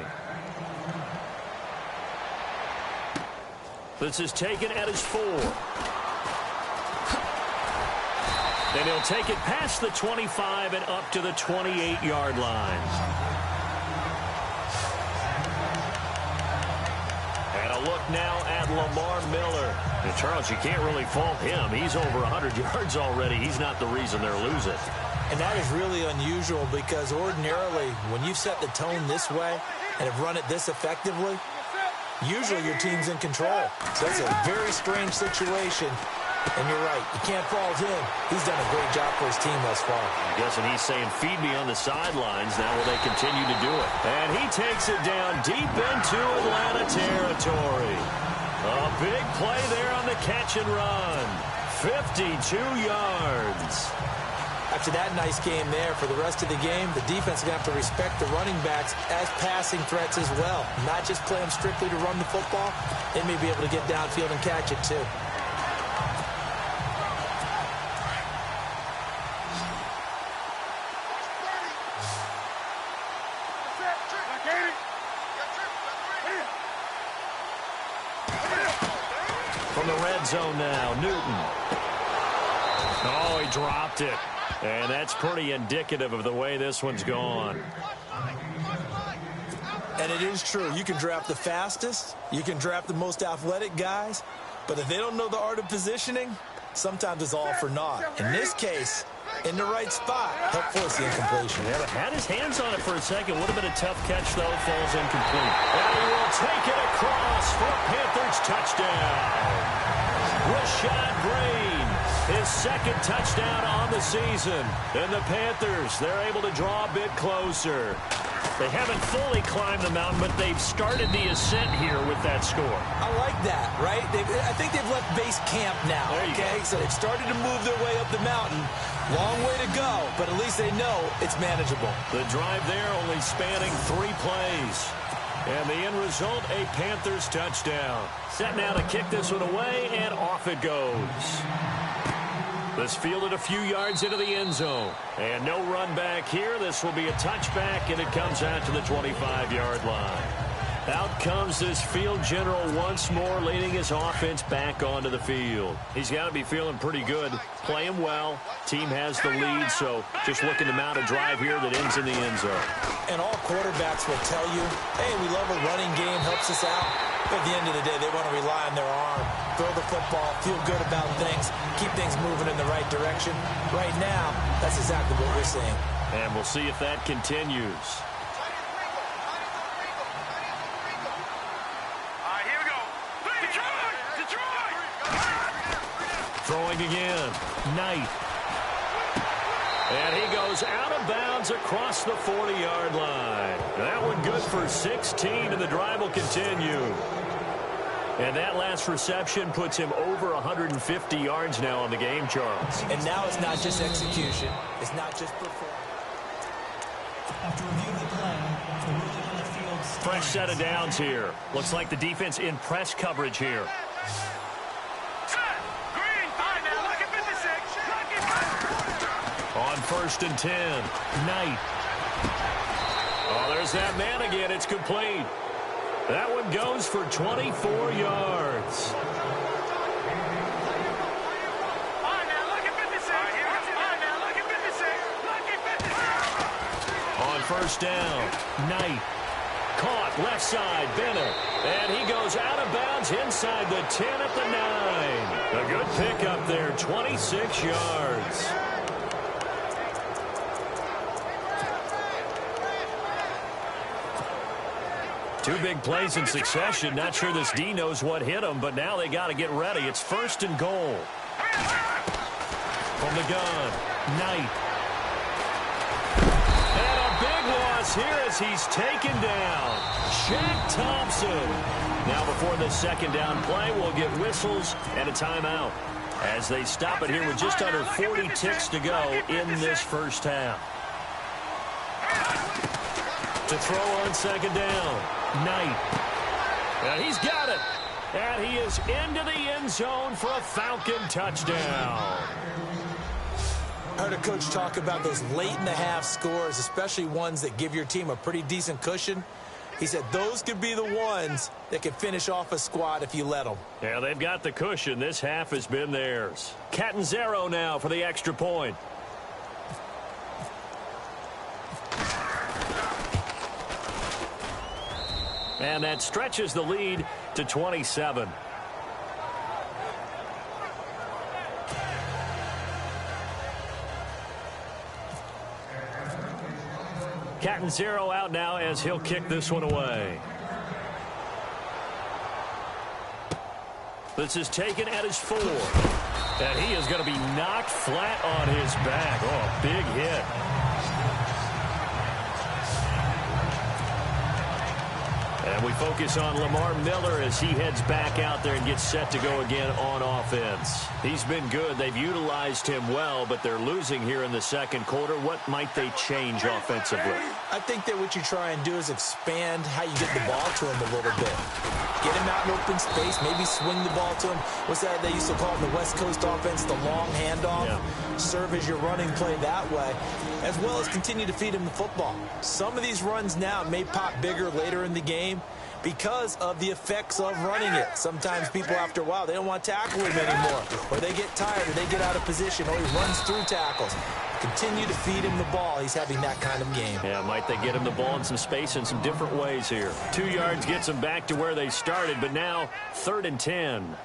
This is taken at his 4. And he'll take it past the 25 and up to the 28-yard line. And a look now at Lamar Miller. And Charles, you can't really fault him. He's over 100 yards already. He's not the reason they're losing. And that is really unusual because ordinarily when you've set the tone this way and have run it this effectively, usually your team's in control. So it's a very strange situation. And you're right, you can't fault him. He's done a great job for his team thus far. I'm guessing he's saying, feed me on the sidelines. Now will they continue to do it? And he takes it down deep into Atlanta territory. A big play there on the catch and run. 52 yards. After that nice game there, for the rest of the game, the defense is going to have to respect the running backs as passing threats as well. Not just play them strictly to run the football. They may be able to get downfield and catch it too. From the red zone now, Newton. Oh, he dropped it. And that's pretty indicative of the way this one's gone. And it is true. You can draft the fastest. You can draft the most athletic guys. But if they don't know the art of positioning, sometimes it's all for naught. In this case, in the right spot, help force the incompletion. Yeah, but had his hands on it for a second. Would have been a tough catch, though. Falls incomplete. And he will take it across for a Panthers touchdown. Rashad Brain, his 2nd touchdown on the season. And the Panthers, they're able to draw a bit closer. They haven't fully climbed the mountain, but they've started the ascent here with that score. I like that, right? I think they've left base camp now, okay? So they've started to move their way up the mountain. Long way to go, but at least they know it's manageable. The drive there only spanning 3 plays. And the end result, a Panthers touchdown. Set now to kick this one away, and off it goes. This fielded a few yards into the end zone. And no run back here. This will be a touchback, and it comes out to the 25-yard line. Out comes this field general once more, leading his offense back onto the field. He's got to be feeling pretty good, playing well. Team has the lead, so just looking to mount a drive here that ends in the end zone. And all quarterbacks will tell you, hey, we love a running game, helps us out. But at the end of the day, they want to rely on their arm, throw the football, feel good about things, keep things moving in the right direction. Right now, that's exactly what we're seeing. And we'll see if that continues. Here we go. Detroit! Throwing again. Knight. And he goes out of bounds across the 40-yard line. That one good for 16, and the drive will continue. And that last reception puts him over 150 yards now on the game, Charles. And now it's not just execution. It's not just performance. After reviewing the play, the ruling on the field stands. Fresh set of downs here. Looks like the defense in press coverage here. On 1st and 10, Knight. Oh, there's that man again. It's complete. That one goes for 24 yards. On 1st down, Knight. Caught left side, Bennett. And he goes out of bounds inside the 10 at the 9. A good pickup there, 26 yards. Two big plays in succession. Not sure this D knows what hit him, but now they got to get ready. It's 1st and goal. From the gun, Knight. And a big loss here as he's taken down. Shaq Thompson. Now before the 2nd down play, we'll get whistles and a timeout as they stop it here with just under 40 ticks to go in this first half. To throw on 2nd down. Knight. And he's got it. And he is into the end zone for a Falcon touchdown. I heard a coach talk about those late-in-the-half scores, especially ones that give your team a pretty decent cushion. He said those could be the ones that can finish off a squad if you let them. Yeah, they've got the cushion. This half has been theirs. Catanzaro now for the extra point. And that stretches the lead to 27. Catanzaro out now as he'll kick this one away. This is taken at his 4. And he is going to be knocked flat on his back. Oh, big hit. And we focus on Lamar Miller as he heads back out there and gets set to go again on offense. He's been good. They've utilized him well, but they're losing here in the 2nd quarter. What might they change offensively? I think that what you try and do is expand how you get the ball to him a little bit. Get him out in open space, maybe swing the ball to him. What's that they used to call it in the West Coast offense, the long handoff? Yeah. Serve as your running play that way, as well as continue to feed him the football. Some of these runs now may pop bigger later in the game because of the effects of running it. Sometimes people, after a while, they don't want to tackle him anymore, or they get tired, or they get out of position, or he runs through tackles. Continue to feed him the ball. He's having that kind of game. Yeah, might they get him the ball in some space in some different ways here. 2 yards gets them back to where they started, but now 3rd and 10.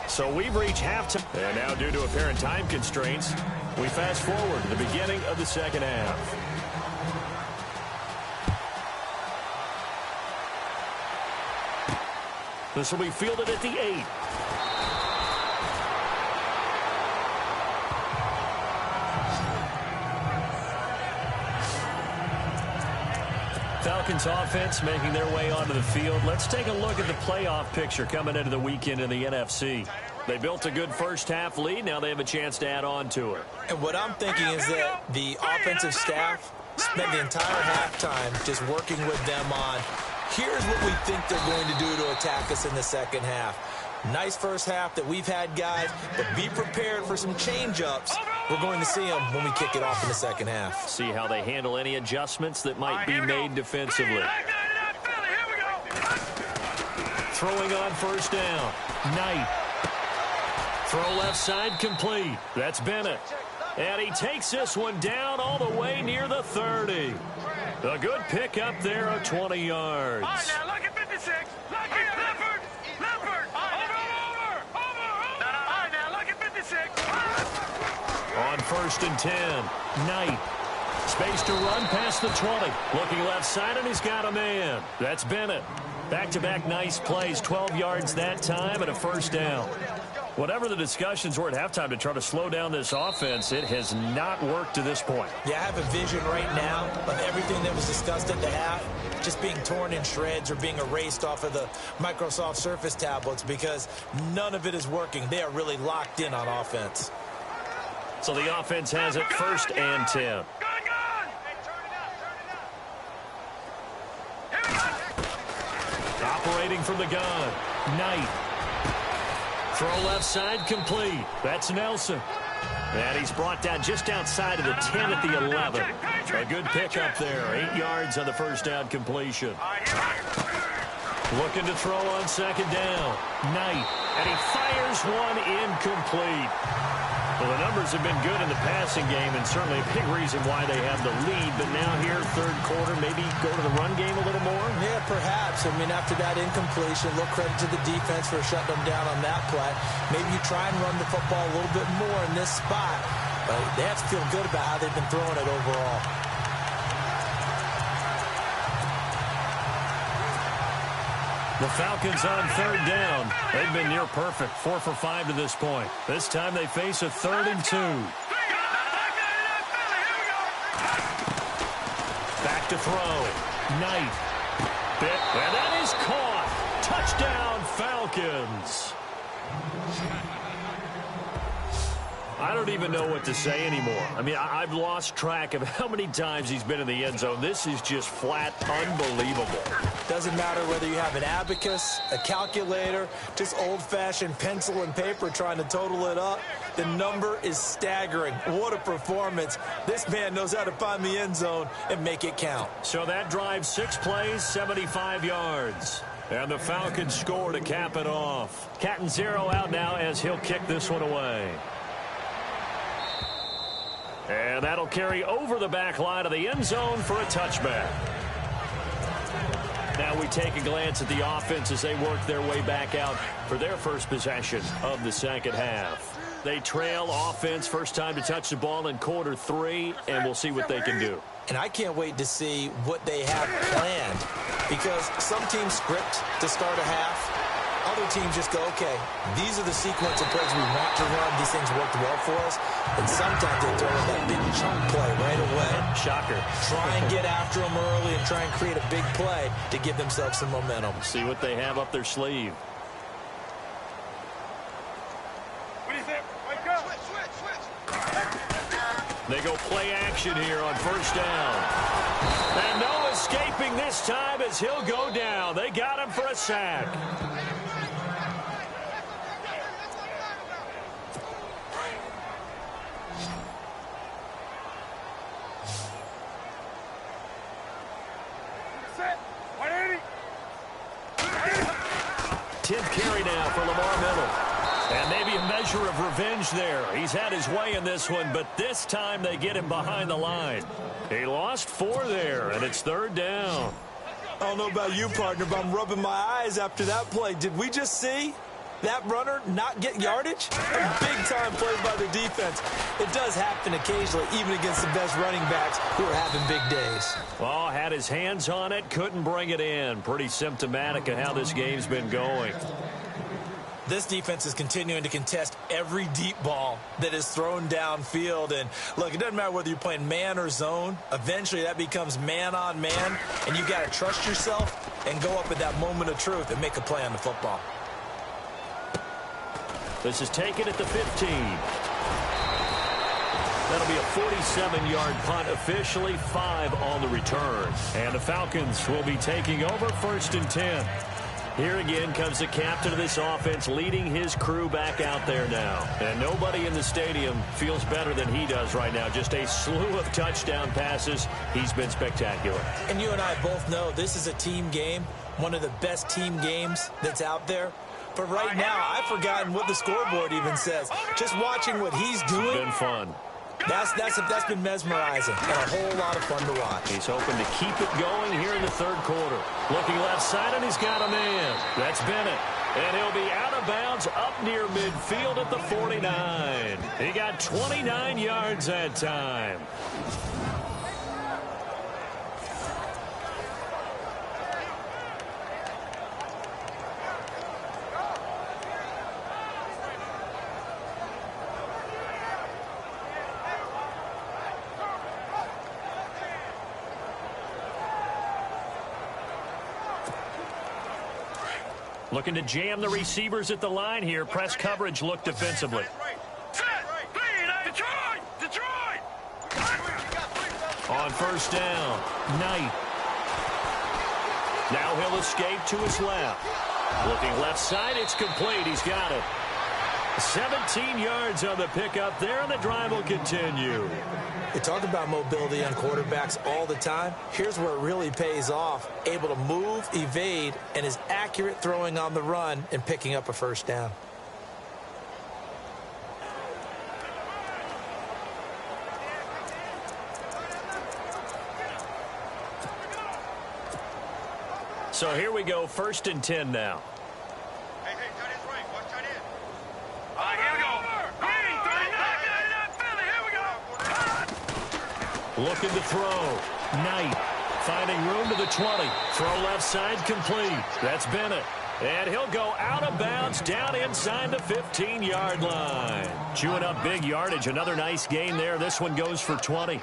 So we've reached halftime. And now due to apparent time constraints, we fast forward to the beginning of the 2nd half. This will be fielded at the 8. Falcons offense making their way onto the field. Let's take a look at the playoff picture coming into the weekend in the NFC. They built a good first half lead. Now they have a chance to add on to it. And what I'm thinking is that the offensive staff spent the entire halftime just working with them on Here's what we think they're going to do to attack us in the second half. Nice first half that we've had, guys, but be prepared for some change-ups. We're going to see them when we kick it off in the second half. See how they handle any adjustments that might be made defensively. Throwing on first down. Knight. Throw left side complete. That's Bennett. And he takes this one down all the way near the 30. A good pick up there of 20 yards. All right, now, look at 56. Look at Leopard. Leopard. Over. All right, now, look at 56. On first and 10. Knight. Space to run past the 20. Looking left side, and he's got a man. That's Bennett. Back-to-back nice plays. 12 yards that time and a first down. Whatever the discussions were at halftime to try to slow down this offense, it has not worked to this point. Yeah, I have a vision right now of everything that was discussed at the half just being torn in shreds or being erased off of the Microsoft Surface tablets because none of it is working. They are really locked in on offense. So the offense has it first and 10. Operating from the gun. Knight. Throw left side complete. That's Nelson. And he's brought down just outside of the 10 at the 11. A good pickup there. 8 yards on the first down completion. Looking to throw on second down. Knight. And he fires one incomplete. Well, the numbers have been good in the passing game and certainly a big reason why they have the lead. But now here, third quarter, maybe go to the run game a little more? Yeah, perhaps. I mean, after that incompletion, a little credit to the defense for shutting them down on that play. Maybe you try and run the football a little bit more in this spot. But they have to feel good about how they've been throwing it overall. The Falcons on third down. They've been near perfect, 4 for 5 to this point. This time they face a 3rd and 2. Back to throw. Knight. And that is caught. Touchdown, Falcons. I don't even know what to say anymore. I mean, I've lost track of how many times he's been in the end zone. This is just flat unbelievable. Doesn't matter whether you have an abacus, a calculator, just old-fashioned pencil and paper trying to total it up. The number is staggering. What a performance. This man knows how to find the end zone and make it count. So that drive, 6 plays, 75 yards. And the Falcons score to cap it off. Cat 0 out now as he'll kick this one away. And that'll carry over the back line of the end zone for a touchback. Now we take a glance at the offense as they work their way back out for their first possession of the second half. They trail offense, first time to touch the ball in quarter 3, and we'll see what they can do. And I can't wait to see what they have planned because some teams script to start a half. Other teams just go, okay, these are the sequence of plays we want to run. These things worked well for us. And sometimes they throw in that big chunk play right away. Shocker. Try and get after them early and try and create a big play to give themselves some momentum. See what they have up their sleeve. What do you think? Wake up. Switch. They go play action here on first down. And no escaping this time as he'll go down. They got him for a sack. Tenth carry now for Lamar Miller. And maybe a measure of revenge there. He's had his way in this one, but this time they get him behind the line. He lost 4 there, and it's third down. I don't know about you, partner, but I'm rubbing my eyes after that play. Did we just see that runner not get yardage? A big-time play by the defense. It does happen occasionally, even against the best running backs who are having big days. Oh, had his hands on it, couldn't bring it in. Pretty symptomatic of how this game's been going. This defense is continuing to contest every deep ball that is thrown downfield. And, look, it doesn't matter whether you're playing man or zone. Eventually, that becomes man-on-man, and you've got to trust yourself and go up at that moment of truth and make a play on the football. This is taken at the 15. That'll be a 47-yard punt, officially 5 on the return. And the Falcons will be taking over 1st and 10. Here again comes the captain of this offense leading his crew back out there now. And nobody in the stadium feels better than he does right now. Just a slew of touchdown passes. He's been spectacular. And you and I both know this is a team game, one of the best team games that's out there. But right now, I've forgotten what the scoreboard even says. Just watching what he's doing. It's been fun. That's been mesmerizing and a whole lot of fun to watch. He's hoping to keep it going here in the 3rd quarter. Looking left side, and he's got a man. That's Bennett. And he'll be out of bounds up near midfield at the 49. He got 29 yards that time. Looking to jam the receivers at the line here. Press coverage look defensively. Detroit! On 1st down, Knight. Now he'll escape to his left. Looking left side, it's complete. He's got it. 17 yards on the pickup there, and the drive will continue. We talk about mobility on quarterbacks all the time. Here's where it really pays off. Able to move, evade, and is accurate throwing on the run and picking up a 1st down. So here we go, 1st and 10 now. Hey, tight end's right. Watch tight end. All right, here we go. Green, 39, Philly, here we go. Looking to throw. Knight finding room to the 20. Throw left side complete. That's Bennett. And he'll go out of bounds down inside the 15-yard line. Chewing up big yardage. Another nice gain there. This one goes for 20.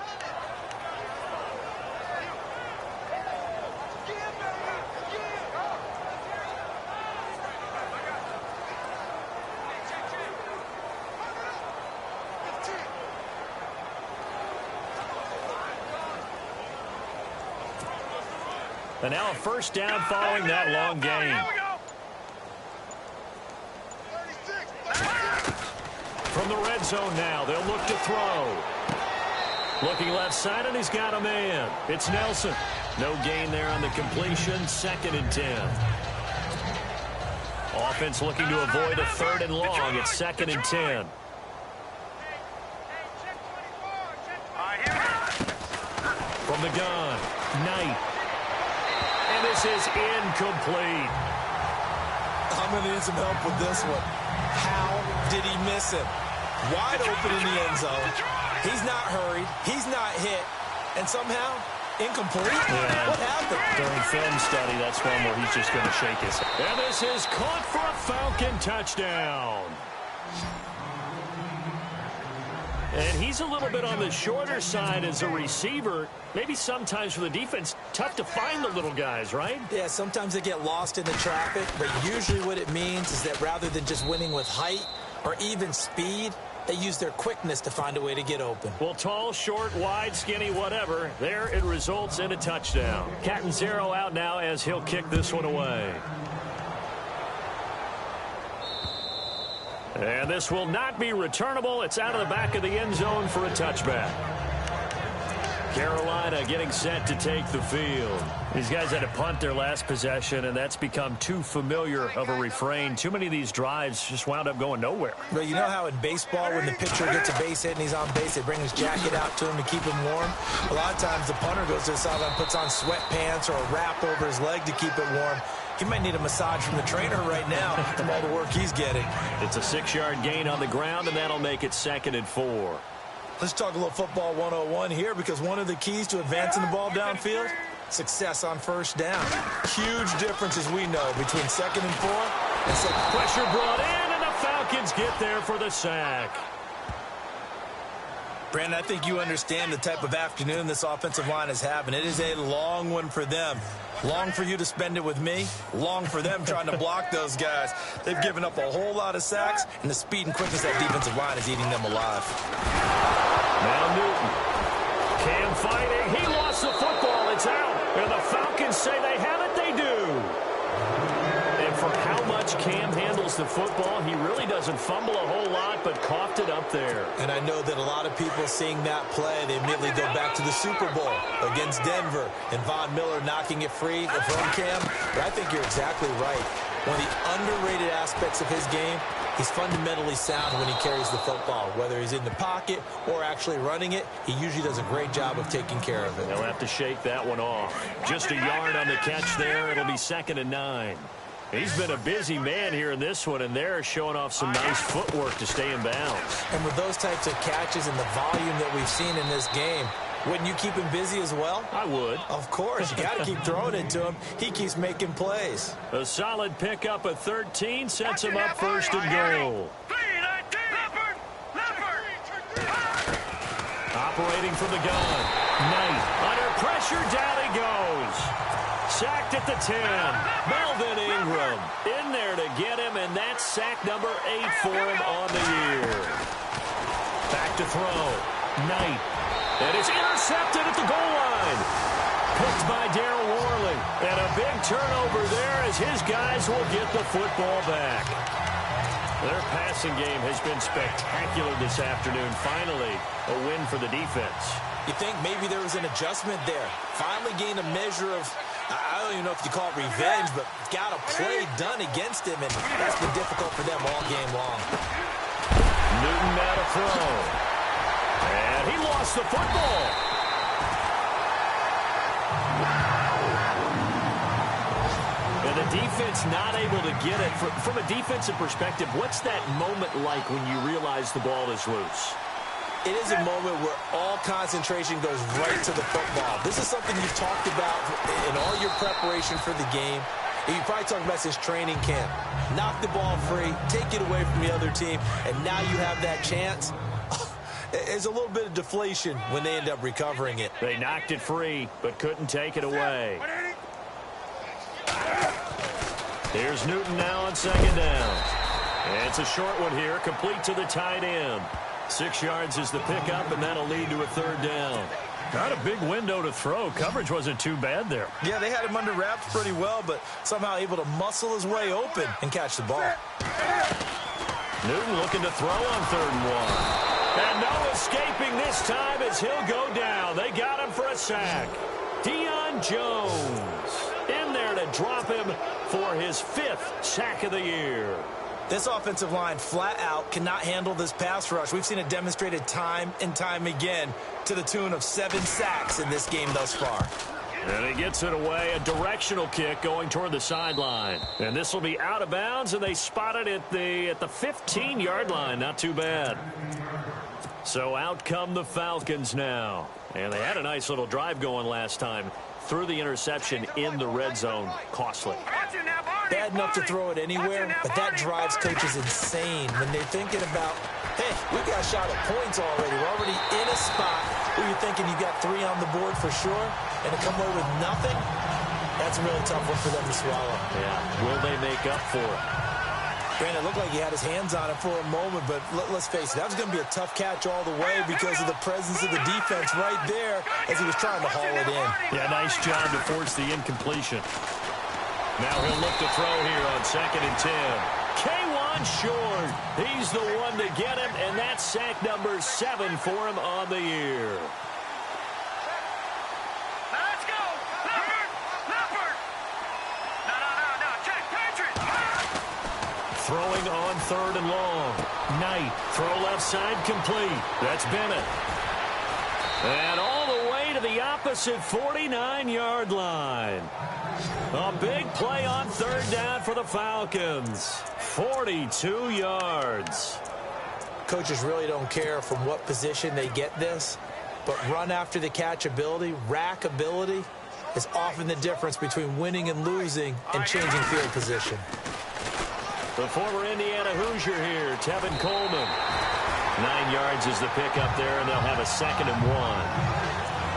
And now a 1st down following that long gain. From the red zone now, they'll look to throw. Looking left side, and he's got a man. It's Nelson. No gain there on the completion. 2nd and 10. Offense looking to avoid a 3rd and long. It's 2nd and 10. From the gun, Knight. And this is incomplete. I'm going to need some help with this one. How did he miss him? Wide open in the end zone. He's not hurried. He's not hit. And somehow, incomplete? Yeah. What happened? During film study, that's one where he's just going to shake his head. And this is caught for a Falcon touchdown. And he's a little bit on the shorter side as a receiver. Maybe sometimes for the defense, tough to find the little guys, right? Yeah, sometimes they get lost in the traffic, but usually what it means is that rather than just winning with height or even speed, they use their quickness to find a way to get open. Well, tall, short, wide, skinny, whatever, there it results in a touchdown. Catanzaro out now as he'll kick this one away. And this will not be returnable. It's out of the back of the end zone for a touchback. Carolina getting set to take the field. These guys had to punt their last possession, and that's become too familiar of a refrain. Too many of these drives just wound up going nowhere. But you know how in baseball, when the pitcher gets a base hit and he's on base, they bring his jacket out to him to keep him warm? A lot of times the punter goes to the sideline, puts on sweatpants or a wrap over his leg to keep it warm. He might need a massage from the trainer right now from all the work he's getting. It's a 6-yard gain on the ground, and that'll make it 2nd and 4. Let's talk a little football 101 here, because one of the keys to advancing the ball downfield, success on 1st down. Huge difference, as we know, between 2nd and 4 and 2nd. Pressure brought in, and the Falcons get there for the sack. Brandon, I think you understand the type of afternoon this offensive line is having. It is a long one for them. Long for you to spend it with me. Long for them trying to block those guys. They've given up a whole lot of sacks, and the speed and quickness of that defensive line is eating them alive. Now fighting. He lost the football. It's out. And the Falcons say they have it. They do. And for how much Cam handles the football, he really doesn't fumble a whole lot, but coughed it up there. And I know that a lot of people seeing that play, they immediately go back to the Super Bowl against Denver and Von Miller knocking it free from Cam. But I think you're exactly right. One of the underrated aspects of his game, he's fundamentally sound when he carries the football. Whether he's in the pocket or actually running it, he usually does a great job of taking care of it. They'll have to shake that one off. Just a yard on the catch there. It'll be 2nd and 9. He's been a busy man here in this one, and they're showing off some nice footwork to stay in bounds. And with those types of catches and the volume that we've seen in this game, wouldn't you keep him busy as well? I would. Of course. You got to keep throwing it to him. He keeps making plays. A solid pickup of 13 sets him up 1st and goal. Operating from the gun. Knight under pressure. Down he goes. Sacked at the 10. Melvin Ingram in there to get him, and that's sack number 8 for him on the year. Back to throw. Knight. And it's intercepted at the goal line. Picked by Darryl Worley. And a big turnover there as his guys will get the football back. Their passing game has been spectacular this afternoon. Finally, a win for the defense. You think maybe there was an adjustment there. Finally gained a measure of, I don't even know if you call it revenge, but got a play done against him, and that's been difficult for them all game long. Newton now to throw. And he lost the football. And the defense not able to get it. From a defensive perspective, what's that moment like when you realize the ball is loose? It is a moment where all concentration goes right to the football. This is something you've talked about in all your preparation for the game. And you probably talked about since training camp. Knock the ball free, take it away from the other team, and now you have that chance. There's a little bit of deflation when they end up recovering it. They knocked it free, but couldn't take it away. Here's Newton now on 2nd down. And it's a short one here, complete to the tight end. 6 yards is the pickup, and that'll lead to a 3rd down. Got a big window to throw. Coverage wasn't too bad there. Yeah, they had him under wraps pretty well, but somehow able to muscle his way open and catch the ball. Newton looking to throw on 3rd and 1. And no escaping this time as he'll go down. They got him for a sack. Deion Jones in there to drop him for his 5th sack of the year. This offensive line flat out cannot handle this pass rush. We've seen it demonstrated time and time again to the tune of 7 sacks in this game thus far. And he gets it away, a directional kick going toward the sideline. And this will be out of bounds, and they spot it at the 15-yard line. Not too bad. So out come the Falcons now. And they had a nice little drive going last time. Threw the interception in the red zone. Costly. Bad enough to throw it anywhere, but that drives coaches insane when they're thinking about, hey, we got a shot at points already. We're already in a spot where you're thinking you got 3 on the board for sure, and to come away with nothing, that's a really tough one for them to swallow. Yeah, will they make up for it? Brandon, it looked like he had his hands on it for a moment, but let's face it, that was going to be a tough catch all the way because of the presence of the defense right there as he was trying to haul it in. Yeah, nice job to force the incompletion. Now he'll look to throw here on 2nd and 10. K'Wan Short, he's the one to get him, and that's sack number 7 for him on the year. Let's go! Leopard! No, check, Patriot! Throwing on 3rd and long. Knight, throw left side complete. That's Bennett. And all the way to the opposite 49-yard line. A big play on 3rd down for the Falcons. 42 yards. Coaches really don't care from what position they get this, but run after the catch ability, rack ability, is often the difference between winning and losing and changing field position. The former Indiana Hoosier here, Tevin Coleman. 9 yards is the pickup there, and they'll have a 2nd and 1.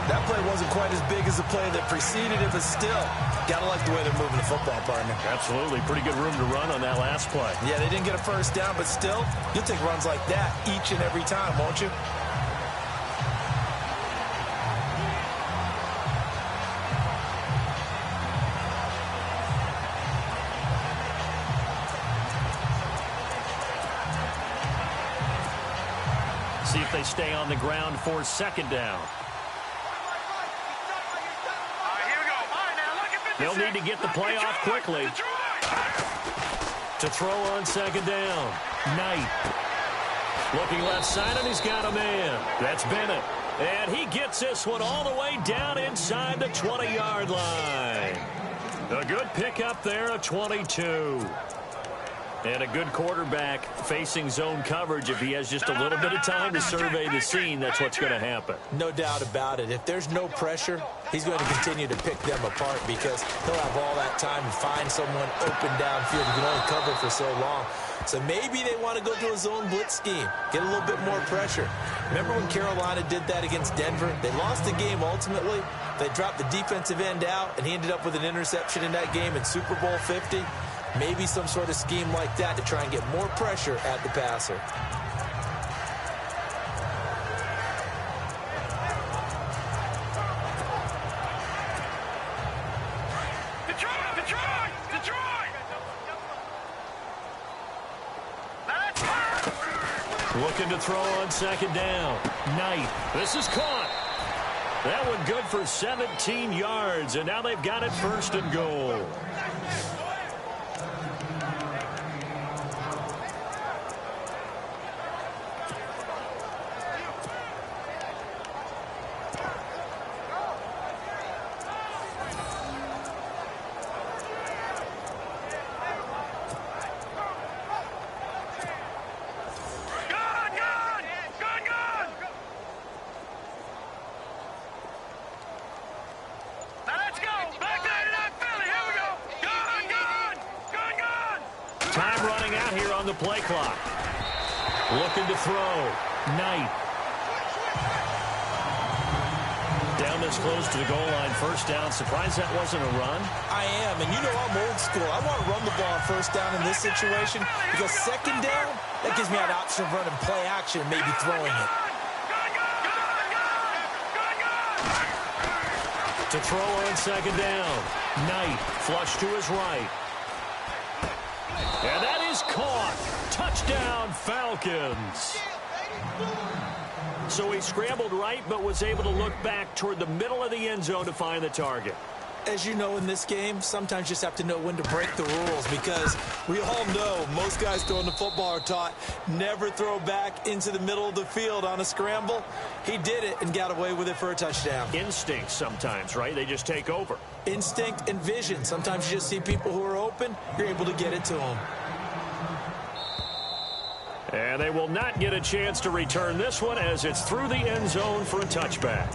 That play wasn't quite as big as the play that preceded it, but still, gotta like the way they're moving the football, partner. Absolutely. Pretty good room to run on that last play. Yeah, they didn't get a 1st down, but still, you'll take runs like that each and every time, won't you? see if they stay on the ground for second down. They'll need to get the play off quickly. To throw on second down. Knight. Looking left side, and he's got a man. That's Bennett. And he gets this one all the way down inside the 20-yard line. A good pickup there, a 22. And a good quarterback facing zone coverage. If he has just a little bit of time to survey the scene, that's what's going to happen. No doubt about it. If there's no pressure, he's going to continue to pick them apart because he'll have all that time to find someone open downfield. He can only cover for so long. So maybe they want to go to a zone blitz scheme, get a little bit more pressure. Remember when Carolina did that against Denver? They lost the game ultimately. They dropped the defensive end out, and he ended up with an interception in that game in Super Bowl 50. Maybe some sort of scheme like that to try and get more pressure at the passer. Looking to throw on second down. Knight. This is caught. That one good for 17 yards, and now they've got it first and goal. Time running out here on the play clock. Looking to throw. Knight. Down this close to the goal line. First down. Surprised that wasn't a run? I am, and you know I'm old school. I want to run the ball on first down in this situation because second down, that gives me an option of running play action, maybe throwing it. To throw on second down. Knight. Flush to his right. And that is caught. Touchdown, Falcons. So he scrambled right, but was able to look back toward the middle of the end zone to find the target. As you know in this game, sometimes you just have to know when to break the rules because we all know most guys throwing the football are taught never throw back into the middle of the field on a scramble. He did it and got away with it for a touchdown. Instinct sometimes, right? They just take over. Instinct and vision. Sometimes you just see people who are open, you're able to get it to them. And they will not get a chance to return this one as it's through the end zone for a touchback.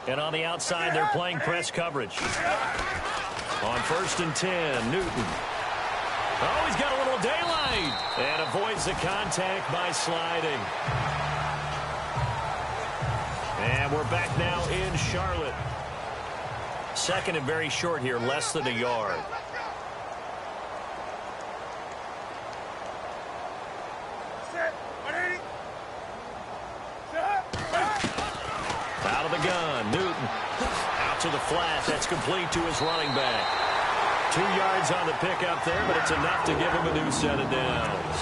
And on the outside, they're playing press coverage. On 1st and 10, Newton. Oh, he's got a little daylight. And avoids the contact by sliding. And we're back now in Charlotte. Second and very short here, less than a yard. Out of the gun, Newton. Out to the flat, that's complete to his running back. 2 yards on the pickup there, but it's enough to give him a new set of downs.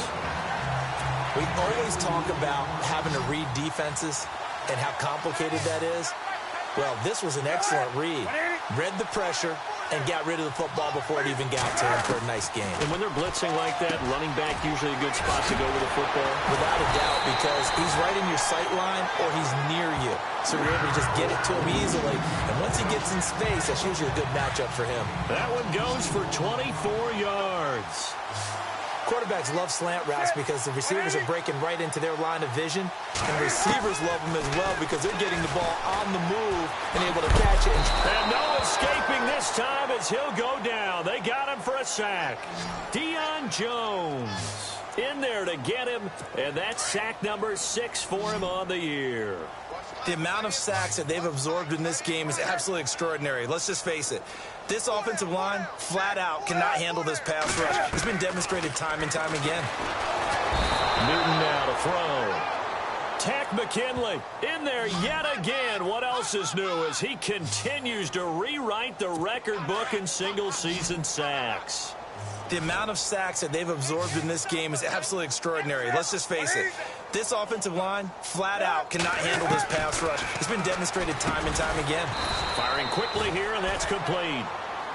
We always talk about having to read defenses and how complicated that is. Well, this was an excellent read. Read the pressure and got rid of the football before it even got to him for a nice game. And when they're blitzing like that, running back usually a good spot to go with the football? Without a doubt, because he's right in your sight line or he's near you. So you're able to just get it to him easily. And once he gets in space, that's usually a good matchup for him. That one goes for 24 yards. Quarterbacks love slant routes because the receivers are breaking right into their line of vision. And receivers love them as well because they're getting the ball on the move and able to catch it. And no escaping this time as he'll go down. They got him for a sack. Deion Jones in there to get him. And that's sack number 6 for him on the year. The amount of sacks that they've absorbed in this game is absolutely extraordinary. Let's just face it. This offensive line, flat out, cannot handle this pass rush. It's been demonstrated time and time again. Newton now to throw. Takk McKinley in there yet again. What else is new as he continues to rewrite the record book in single-season sacks. The amount of sacks that they've absorbed in this game is absolutely extraordinary. Let's just face it. This offensive line, flat out, cannot handle this pass rush. It's been demonstrated time and time again. Firing quickly here, and that's complete.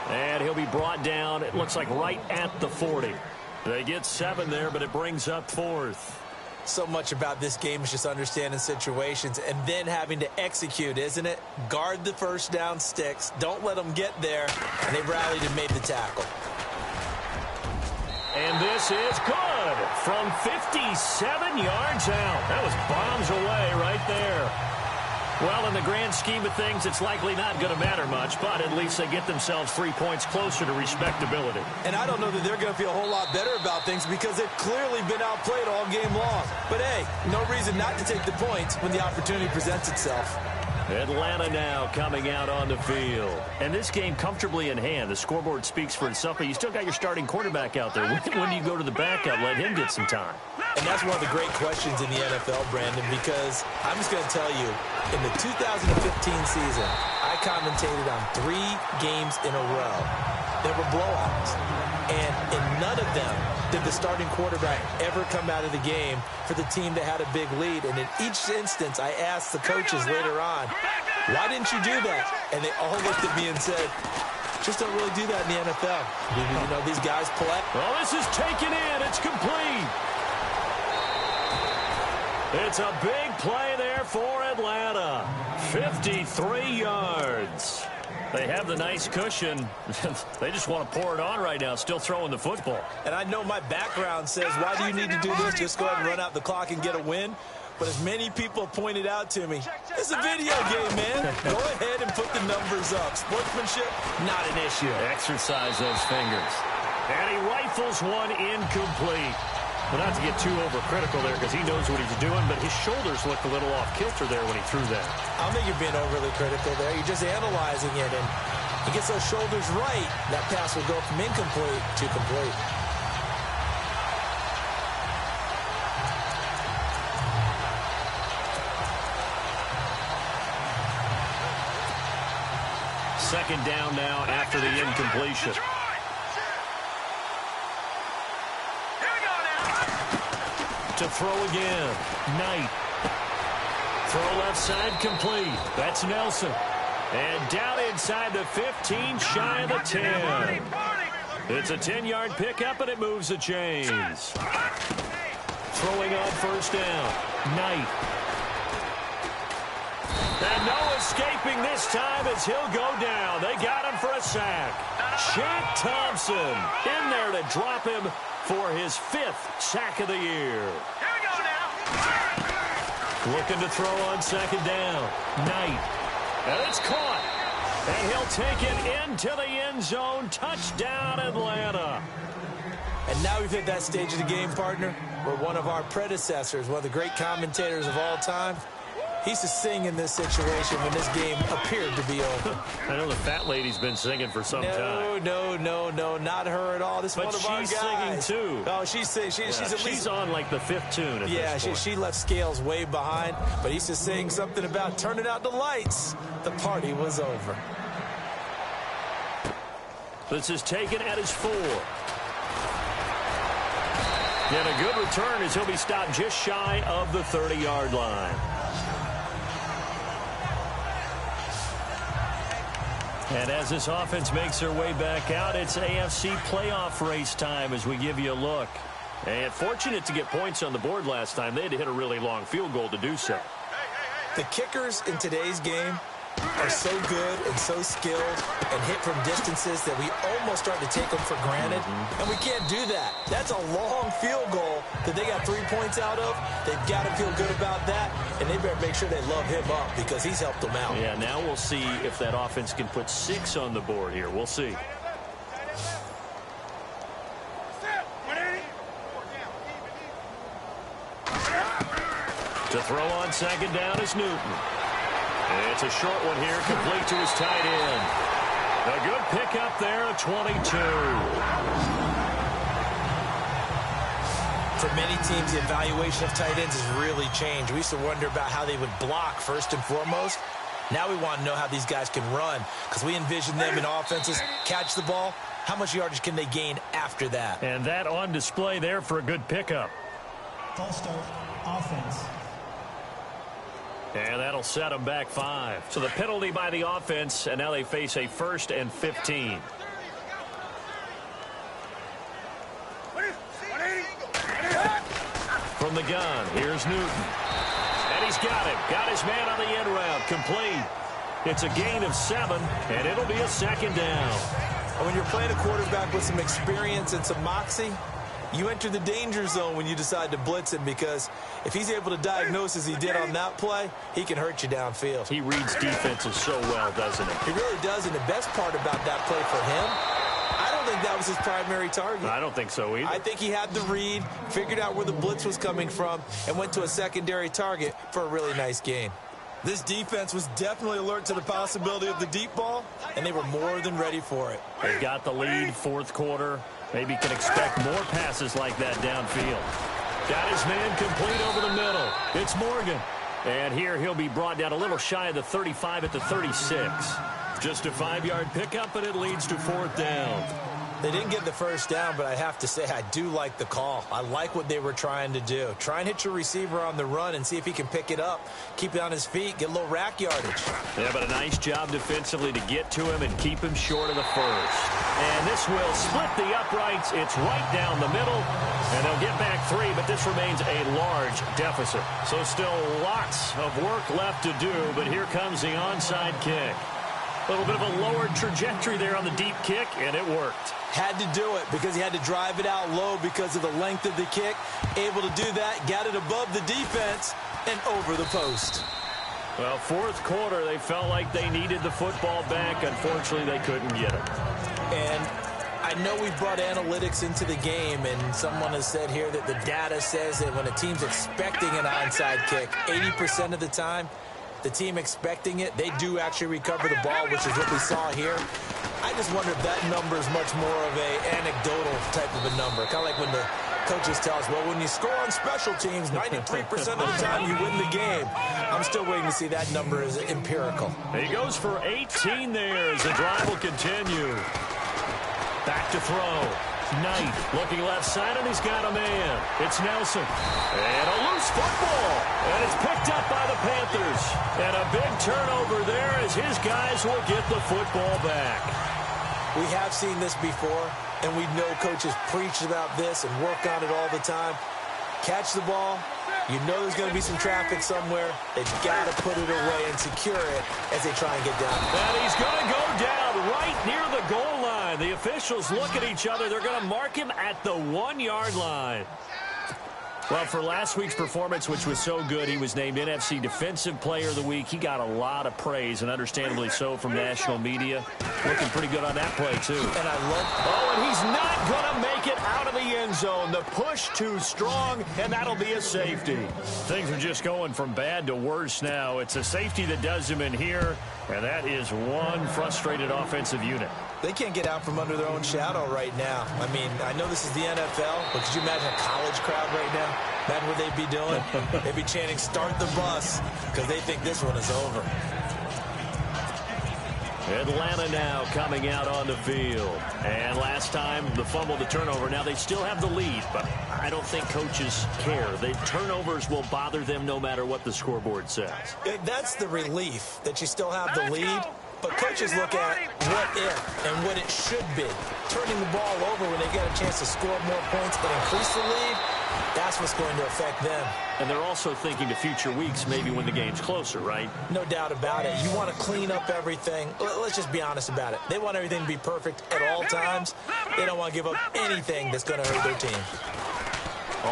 And he'll be brought down, it looks like right at the 40. They get 7 there, but it brings up 4th. So much about this game is just understanding situations and then having to execute, isn't it? Guard the first down sticks. Don't let them get there. And they rallied and made the tackle. And this is good from 57 yards out. That was bombs away right there. Well, in the grand scheme of things, it's likely not going to matter much, but at least they get themselves 3 points closer to respectability. And I don't know that they're going to feel a whole lot better about things because they've clearly been outplayed all game long. But, hey, no reason not to take the points when the opportunity presents itself. Atlanta now coming out on the field. And this game comfortably in hand. The scoreboard speaks for itself, but you still got your starting quarterback out there. When do you go to the backup? Let him get some time. And that's one of the great questions in the NFL, Brandon, because I'm just going to tell you, in the 2015 season, I commentated on 3 games in a row. There were blowouts. And in none of them did the starting quarterback ever come out of the game for the team that had a big lead. And in each instance, I asked the coaches later on, why didn't you do that? And they all looked at me and said, just don't really do that in the NFL. You know, these guys play. Well, this is taken in. It's complete. It's a big play there for Atlanta. 53 yards. They have the nice cushion. They just want to pour it on right now, still throwing the football. And I know my background says, why do you need to do this? Just go ahead and run out the clock and get a win. But as many people pointed out to me, it's a video game, man. Go ahead and put the numbers up. Sportsmanship, not an issue. Exercise those fingers. And he rifles one incomplete. Well, not to get too overcritical there because he knows what he's doing, but his shoulders looked a little off kilter there when he threw that. I don't think you're being overly critical there. You're just analyzing it, and he gets those shoulders right. That pass will go from incomplete to complete. Second down now after the incompletion. To throw again. Knight. Throw left side complete. That's Nelson. And down inside the 15, shy of the 10. It's a 10-yard pickup, and it moves the chains. Throwing on first down. Knight. And no escaping this time as he'll go down. They got him for a sack. Shaq Thompson in there to drop him for his 5th sack of the year. Looking to throw on second down. Knight. And it's caught. And he'll take it into the end zone. Touchdown, Atlanta. And now we've hit that stage of the game, partner, where one of our predecessors, one of the great commentators of all time, he used to sing in this situation when this game appeared to be over. I know the fat lady's been singing for some time. No, not her at all. This is one of our guys. But she's singing, too. Oh, she's at least... She's on, like, the 5th tune at this point. She left Scales way behind, but he used to sing something about turning out the lights. The party was over. This is taken at his 4. And a good return as he'll be stopped just shy of the 30-yard line. And as this offense makes their way back out, it's AFC playoff race time as we give you a look. And fortunate to get points on the board last time. They had to hit a really long field goal to do so. The kickers in today's game are so good and so skilled and hit from distances that we almost start to take them for granted. And we can't do that. That's a long field goal that they got 3 points out of. They've got to feel good about that, and they better make sure they love him up because he's helped them out. Yeah, now we'll see if that offense can put 6 on the board here. We'll see. To throw on second down is Newton. It's a short one here, complete to his tight end. A good pickup there, a 22. For many teams, the evaluation of tight ends has really changed. We used to wonder about how they would block first and foremost. Now we want to know how these guys can run, because we envision them in offenses catch the ball. How much yardage can they gain after that? And that on display there for a good pickup. False start, offense. And that'll set them back 5. So the penalty by the offense, and now they face a 1st and 15. From the gun, here's Newton. And he's got him. Got his man on the end route. Complete. It's a gain of 7, and it'll be a 2nd down. When you're playing a quarterback with some experience and some moxie, you enter the danger zone when you decide to blitz him, because if he's able to diagnose as he did on that play, he can hurt you downfield. He reads defenses so well, doesn't he? He really does, and the best part about that play for him, I don't think that was his primary target. I don't think so either. I think he had the read, figured out where the blitz was coming from, and went to a secondary target for a really nice gain. This defense was definitely alert to the possibility of the deep ball, and they were more than ready for it. They've got the lead, 4th quarter. Maybe can expect more passes like that downfield. Got his man complete over the middle. It's Morgan. And here he'll be brought down a little shy of the 35 at the 36. Just a 5-yard pickup, and it leads to 4th down. They didn't get the first down, but I have to say I do like the call. I like what they were trying to do. Try and hit your receiver on the run and see if he can pick it up, keep it on his feet, get a little rack yardage. Yeah, but a nice job defensively to get to him and keep him short of the 1st. And this will split the uprights. It's right down the middle, and they'll get back 3, but this remains a large deficit. So still lots of work left to do, but here comes the onside kick. A little bit of a lowered trajectory there on the deep kick, and it worked. Had to do it because he had to drive it out low because of the length of the kick. Able to do that, got it above the defense and over the post. Well, 4th quarter, they felt like they needed the football back. Unfortunately, they couldn't get it. And I know we've brought analytics into the game, and someone has said here that the data says that when a team's expecting an onside kick, 80% of the time, the team expecting it, they do actually recover the ball, which is what we saw here. I just wonder if that number is much more of a anecdotal type of a number. Kind of like when the coaches tell us, well, when you score on special teams, 93% of the time you win the game. I'm still waiting to see that number is empirical. He goes for 18 there as the drive will continue. Back to throw. Knight looking left side, and he's got a man. It's Nelson. And a loose football. And it's picked up by the Panthers. And a big turnover there as his guys will get the football back. We have seen this before, and we know coaches preach about this and work on it all the time. Catch the ball. You know there's going to be some traffic somewhere. They've got to put it away and secure it as they try and get down. And he's going to go down right near the goal line. The officials look at each other. They're going to mark him at the 1-yard line. Well, for last week's performance, which was so good, he was named NFC Defensive Player of the Week. He got a lot of praise, and understandably so, from national media. Looking pretty good on that play, too. And I love... Oh, and he's not going to make it out of the end zone. The push too strong, and that'll be a safety. Things are just going from bad to worse now. It's a safety that does him in here, and that is one frustrated offensive unit. They can't get out from under their own shadow right now. I mean, I know this is the NFL, but could you imagine a college crowd right now? Imagine what they'd be doing. They'd be chanting, "Start the bus," because they think this one is over. Atlanta now coming out on the field. And last time, the fumble, the turnover. Now they still have the lead, but I don't think coaches care. The turnovers will bother them no matter what the scoreboard says. That's the relief, that you still have the lead. But coaches look at what if and what it should be. Turning the ball over when they get a chance to score more points and increase the lead, that's what's going to affect them. And they're also thinking to future weeks, maybe when the game's closer, right? No doubt about it. You want to clean up everything. Let's just be honest about it. They want everything to be perfect at all times. They don't want to give up anything that's going to hurt their team.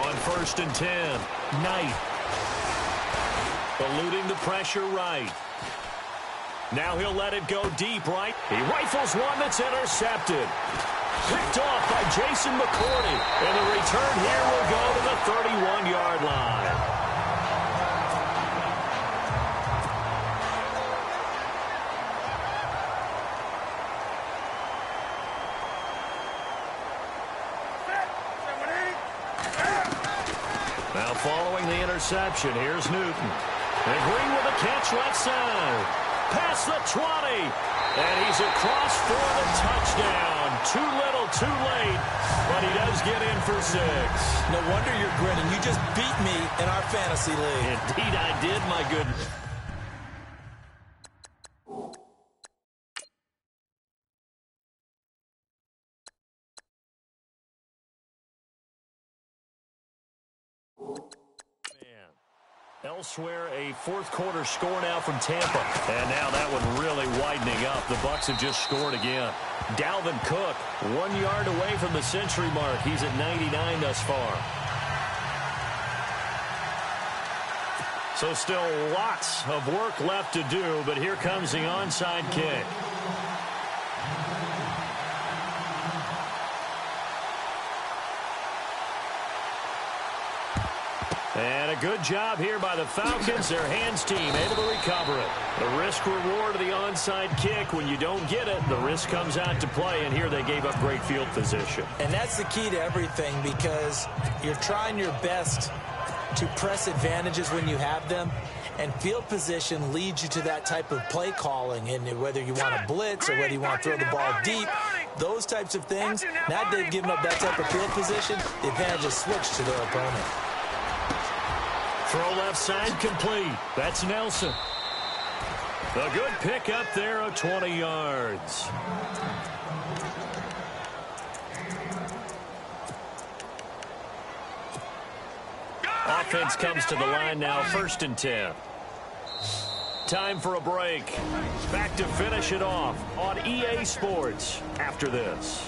On 1st and 10, Knight. Eluding the pressure right. Now he'll let it go deep right. He rifles one that's intercepted. Picked off by Jason McCourty. And the return here will go to the 31-yard line. following the interception. Here's Newton. And Green with a catch left side. Past the 20. And he's across for the touchdown. Too little, too late. But he does get in for 6. No wonder you're grinning. You just beat me in our fantasy league. Indeed I did, my goodness. Elsewhere, a fourth-quarter score now from Tampa. And now that one really widening up. The Bucs have just scored again. Dalvin Cook, 1 yard away from the century mark. He's at 99 thus far. So still lots of work left to do, but here comes the onside kick. And a good job here by the Falcons. Their hands team able to recover it. The risk-reward of the onside kick. When you don't get it, the risk comes out to play, and here they gave up great field position. And that's the key to everything, because you're trying your best to press advantages when you have them, and field position leads you to that type of play calling. And whether you want to blitz or whether you want to throw the ball deep, those types of things, now that they've given up that type of field position, the advantage is switched to their opponent. Throw left side complete. That's Nelson. A good pick up there of 20 yards. Offense comes to the line now, 1st and 10. Time for a break. Back to finish it off on EA Sports after this.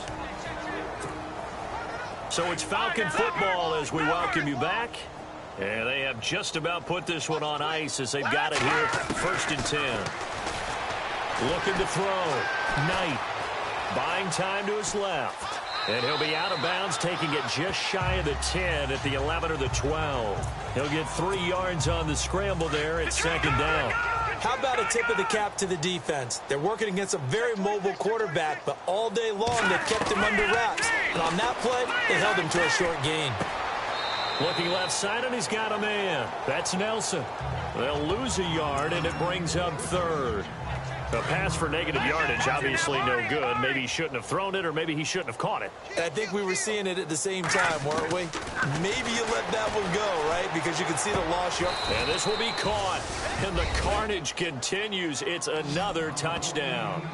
So it's Falcon football as we welcome you back. And they have just about put this one on ice as they've got it here, 1st and 10. Looking to throw. Knight buying time to his left. And he'll be out of bounds, taking it just shy of the 10 at the 11 or the 12. He'll get 3 yards on the scramble there at 2nd down. How about a tip of the cap to the defense? They're working against a very mobile quarterback, but all day long they kept him under wraps. And on that play, they held him to a short gain. Looking left side, and he's got a man. That's Nelson. They'll lose a yard, and it brings up 3rd. A pass for negative yardage, obviously no good. Maybe he shouldn't have thrown it, or maybe he shouldn't have caught it. I think we were seeing it at the same time, weren't we? Maybe you let that one go, right? Because you can see the loss. And this will be caught. And the carnage continues. It's another touchdown.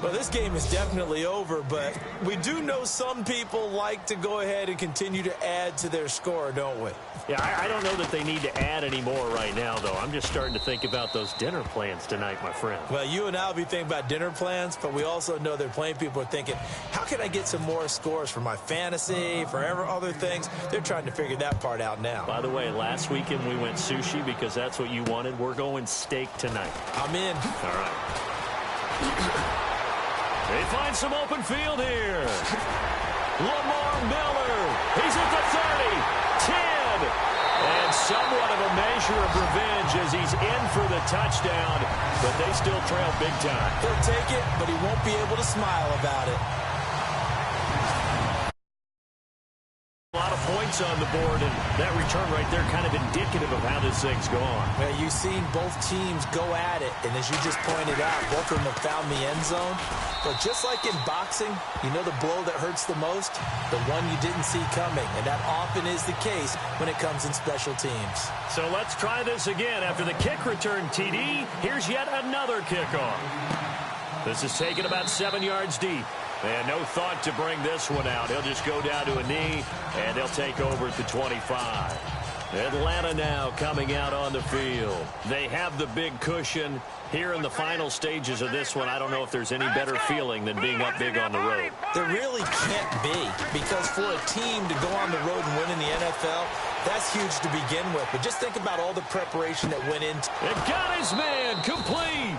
Well, this game is definitely over, but we do know some people like to go ahead and continue to add to their score, don't we? Yeah, I don't know that they need to add any more right now, though. I'm just starting to think about those dinner plans tonight, my friend. Well, you and I will be thinking about dinner plans, but we also know they're playing people are thinking, how can I get some more scores for my fantasy, for other things? They're trying to figure that part out now. By the way, last weekend we went sushi because that's what you wanted. We're going steak tonight. I'm in. All right. They find some open field here. Lamar Miller. He's at the 30, 10. And somewhat of a measure of revenge as he's in for the touchdown. But they still trail big time. He'll take it, but he won't be able to smile about it. A lot of points on the board, and that return right there kind of indicative of how this thing's gone. Well, you've seen both teams go at it, and as you just pointed out, both of them have found the end zone. But just like in boxing, you know the blow that hurts the most? The one you didn't see coming, and that often is the case when it comes in special teams. So let's try this again. After the kick return, TD, here's yet another kickoff. This is taken about 7 yards deep. And no thought to bring this one out. He'll just go down to a knee, and they'll take over at the 25. Atlanta now coming out on the field. They have the big cushion. Here in the final stages of this one, I don't know if there's any better feeling than being up big on the road. There really can't be, because for a team to go on the road and win in the NFL, that's huge to begin with. But just think about all the preparation that went into it. And got his man complete.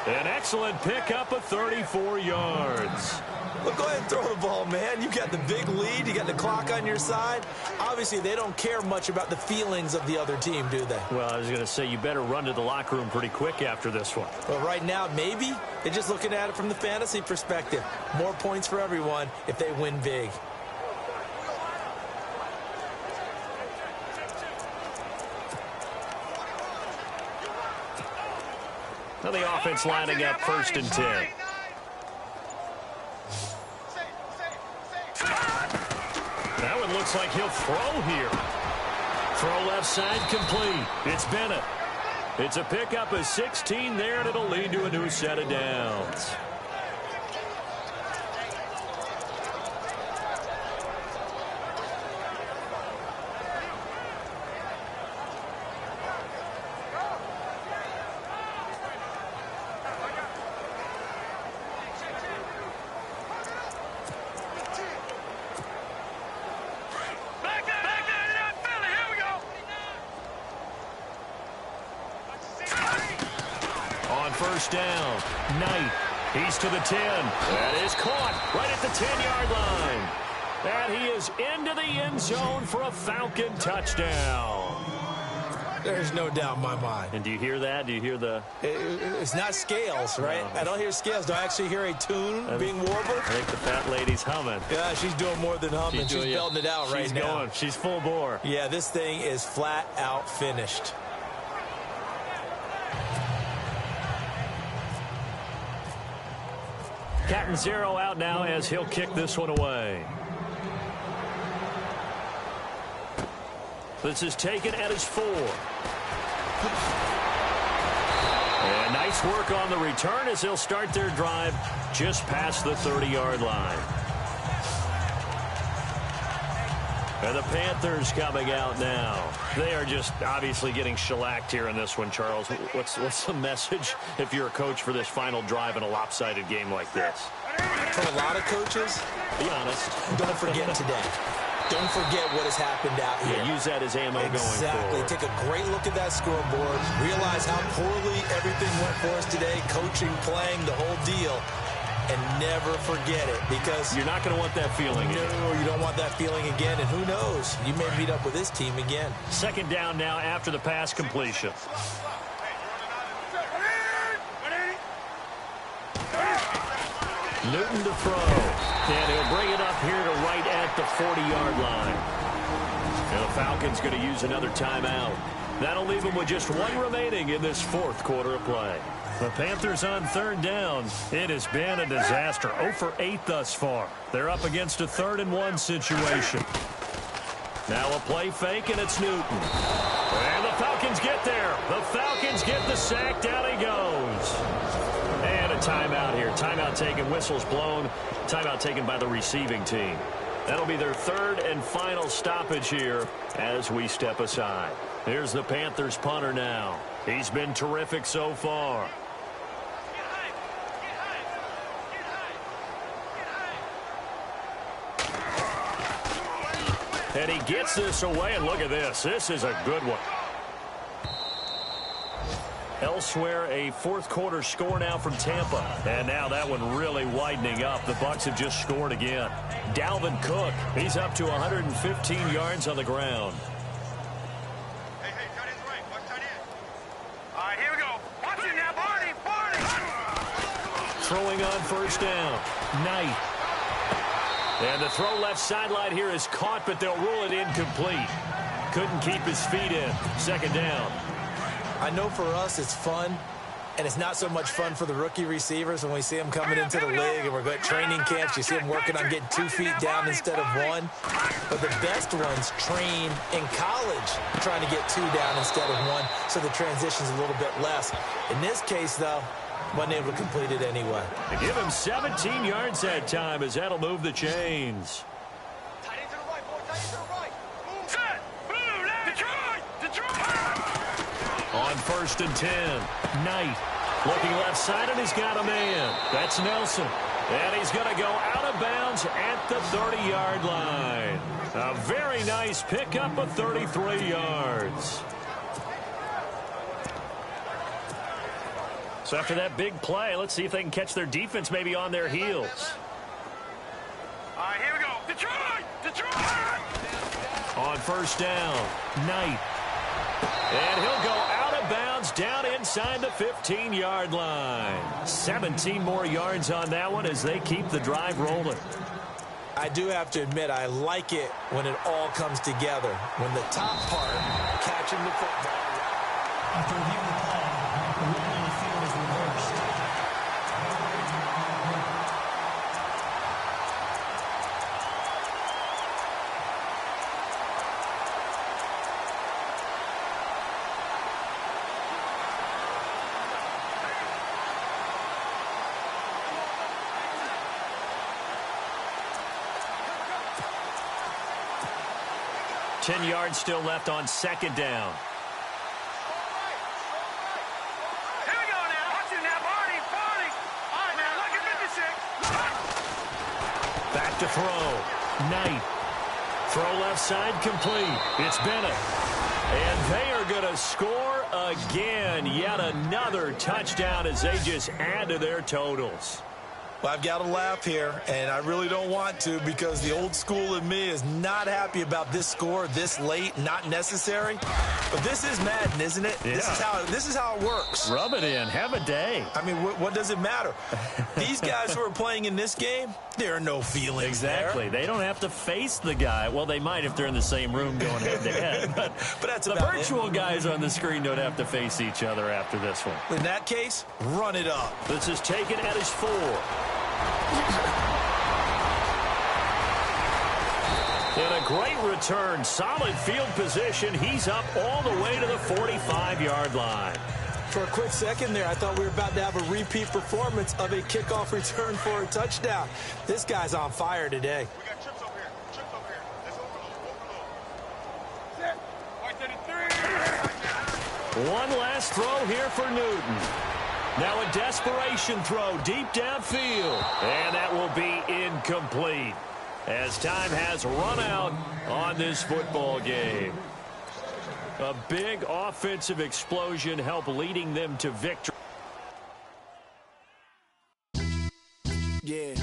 An excellent pickup of 34 yards. Well, go ahead and throw the ball, man. You got the big lead. You got the clock on your side. Obviously, they don't care much about the feelings of the other team, do they? Well, I was going to say, you better run to the locker room pretty quick after this one. Well, right now, maybe. They're just looking at it from the fantasy perspective. More points for everyone if they win big. Now the offense lining up 1st and 10. That one looks like he'll throw here. Throw left side complete. It's Bennett. It's a pickup of 16 there, and it'll lead to a new set of downs. First down. Knight. He's to the 10. That is caught right at the 10-yard line. And he is into the end zone for a Falcon touchdown. There's no doubt in my mind. And do you hear that? Do you hear the... It's not scales, right? No. I don't hear scales. Do I actually hear a tune being warbled? I think the fat lady's humming. Yeah, she's doing more than humming. She's belting it out right now. She's going. She's full bore. Yeah, this thing is flat out finished. Captain Zero out now as he'll kick this one away. This is taken at his 4. And nice work on the return as they'll start their drive just past the 30-yard line. And the Panthers coming out now. They are just obviously getting shellacked here in this one, Charles. What's the message if you're a coach for this final drive in a lopsided game like this? For a lot of coaches, be honest. Don't forget today. Don't forget what has happened out here. Yeah, use that as ammo going forward. Exactly. Take a great look at that scoreboard. Realize how poorly everything went for us today. Coaching, playing, the whole deal. And never forget it, because you're not going to want that feeling again. No, you don't want that feeling again, and who knows? You may meet up with this team again. 2nd down now after the pass completion. Newton to throw, and he'll bring it up here to right at the 40-yard line. And the Falcons going to use another timeout. That'll leave them with just 1 remaining in this 4th quarter of play. The Panthers on 3rd down. It has been a disaster. 0 for 8 thus far. They're up against a 3rd and 1 situation. Now a play fake, and it's Newton. And the Falcons get there. The Falcons get the sack. Down he goes. And a timeout here. Timeout taken. Whistles blown. Timeout taken by the receiving team. That'll be their 3rd and final stoppage here as we step aside. Here's the Panthers punter now. He's been terrific so far. And he gets this away, and look at this. This is a good one. Elsewhere, a 4th quarter score now from Tampa. And now that one really widening up. The Bucs have just scored again. Dalvin Cook, he's up to 115 yards on the ground. Hey, tight end's right. Watch tight end. All right, here we go. Watch it now, Barney. Throwing on 1st down. Knight. And the throw left sideline here is caught, but they'll rule it incomplete. Couldn't keep his feet in. 2nd down. I know for us it's fun, and it's not so much fun for the rookie receivers when we see them coming into the league and we're going to training camps. You see them working on getting 2 feet down instead of 1. But the best ones train in college trying to get 2 down instead of 1, so the transition's a little bit less. In this case, though, wasn't able to complete it anyway. They give him 17 yards that time as that'll move the chains. Tight end to the right, boy. Tight end to the right. Move. Set. Blue. Left. Detroit. On 1st and 10. Knight looking left side, and he's got a man. That's Nelson. And he's going to go out of bounds at the 30-yard line. A very nice pickup of 33 yards. So after that big play, let's see if they can catch their defense maybe on their heels. All right, here we go. Detroit. On 1st down, Knight. And he'll go out of bounds down inside the 15-yard line. 17 more yards on that one as they keep the drive rolling. I do have to admit, I like it when it all comes together. When the top part, catching the football. After reviewing the play, the ruling on the field is reversed. 10 yards still left on second down. Here we go now. Watch it now, Barney. All right, now, look at 56. Back to throw. Knight. Throw left side complete. It's Bennett. And they are going to score again. Yet another touchdown as they just add to their totals. Well, I've got to laugh here, and I really don't want to because the old school in me is not happy about this score this late, not necessary. But this is Madden, isn't it? Yeah. This is how it works. Rub it in. Have a day. I mean, what does it matter? These guys who are playing in this game, there are no feelings Exactly. there. They don't have to face the guy. Well, they might if they're in the same room going head-to-head. But that's the about virtual guys on the screen don't have to face each other after this one. In that case, run it up. This is taken at his 4. And a great return. Solid field position. He's up all the way to the 45-yard line. For a quick second there, I thought we were about to have a repeat performance of a kickoff return for a touchdown. This guy's on fire today. We got trips over here. Let's overload. One last throw here for Newton. Now a desperation throw deep downfield. And that will be incomplete as time has run out on this football game. A big offensive explosion helped leading them to victory. Yeah.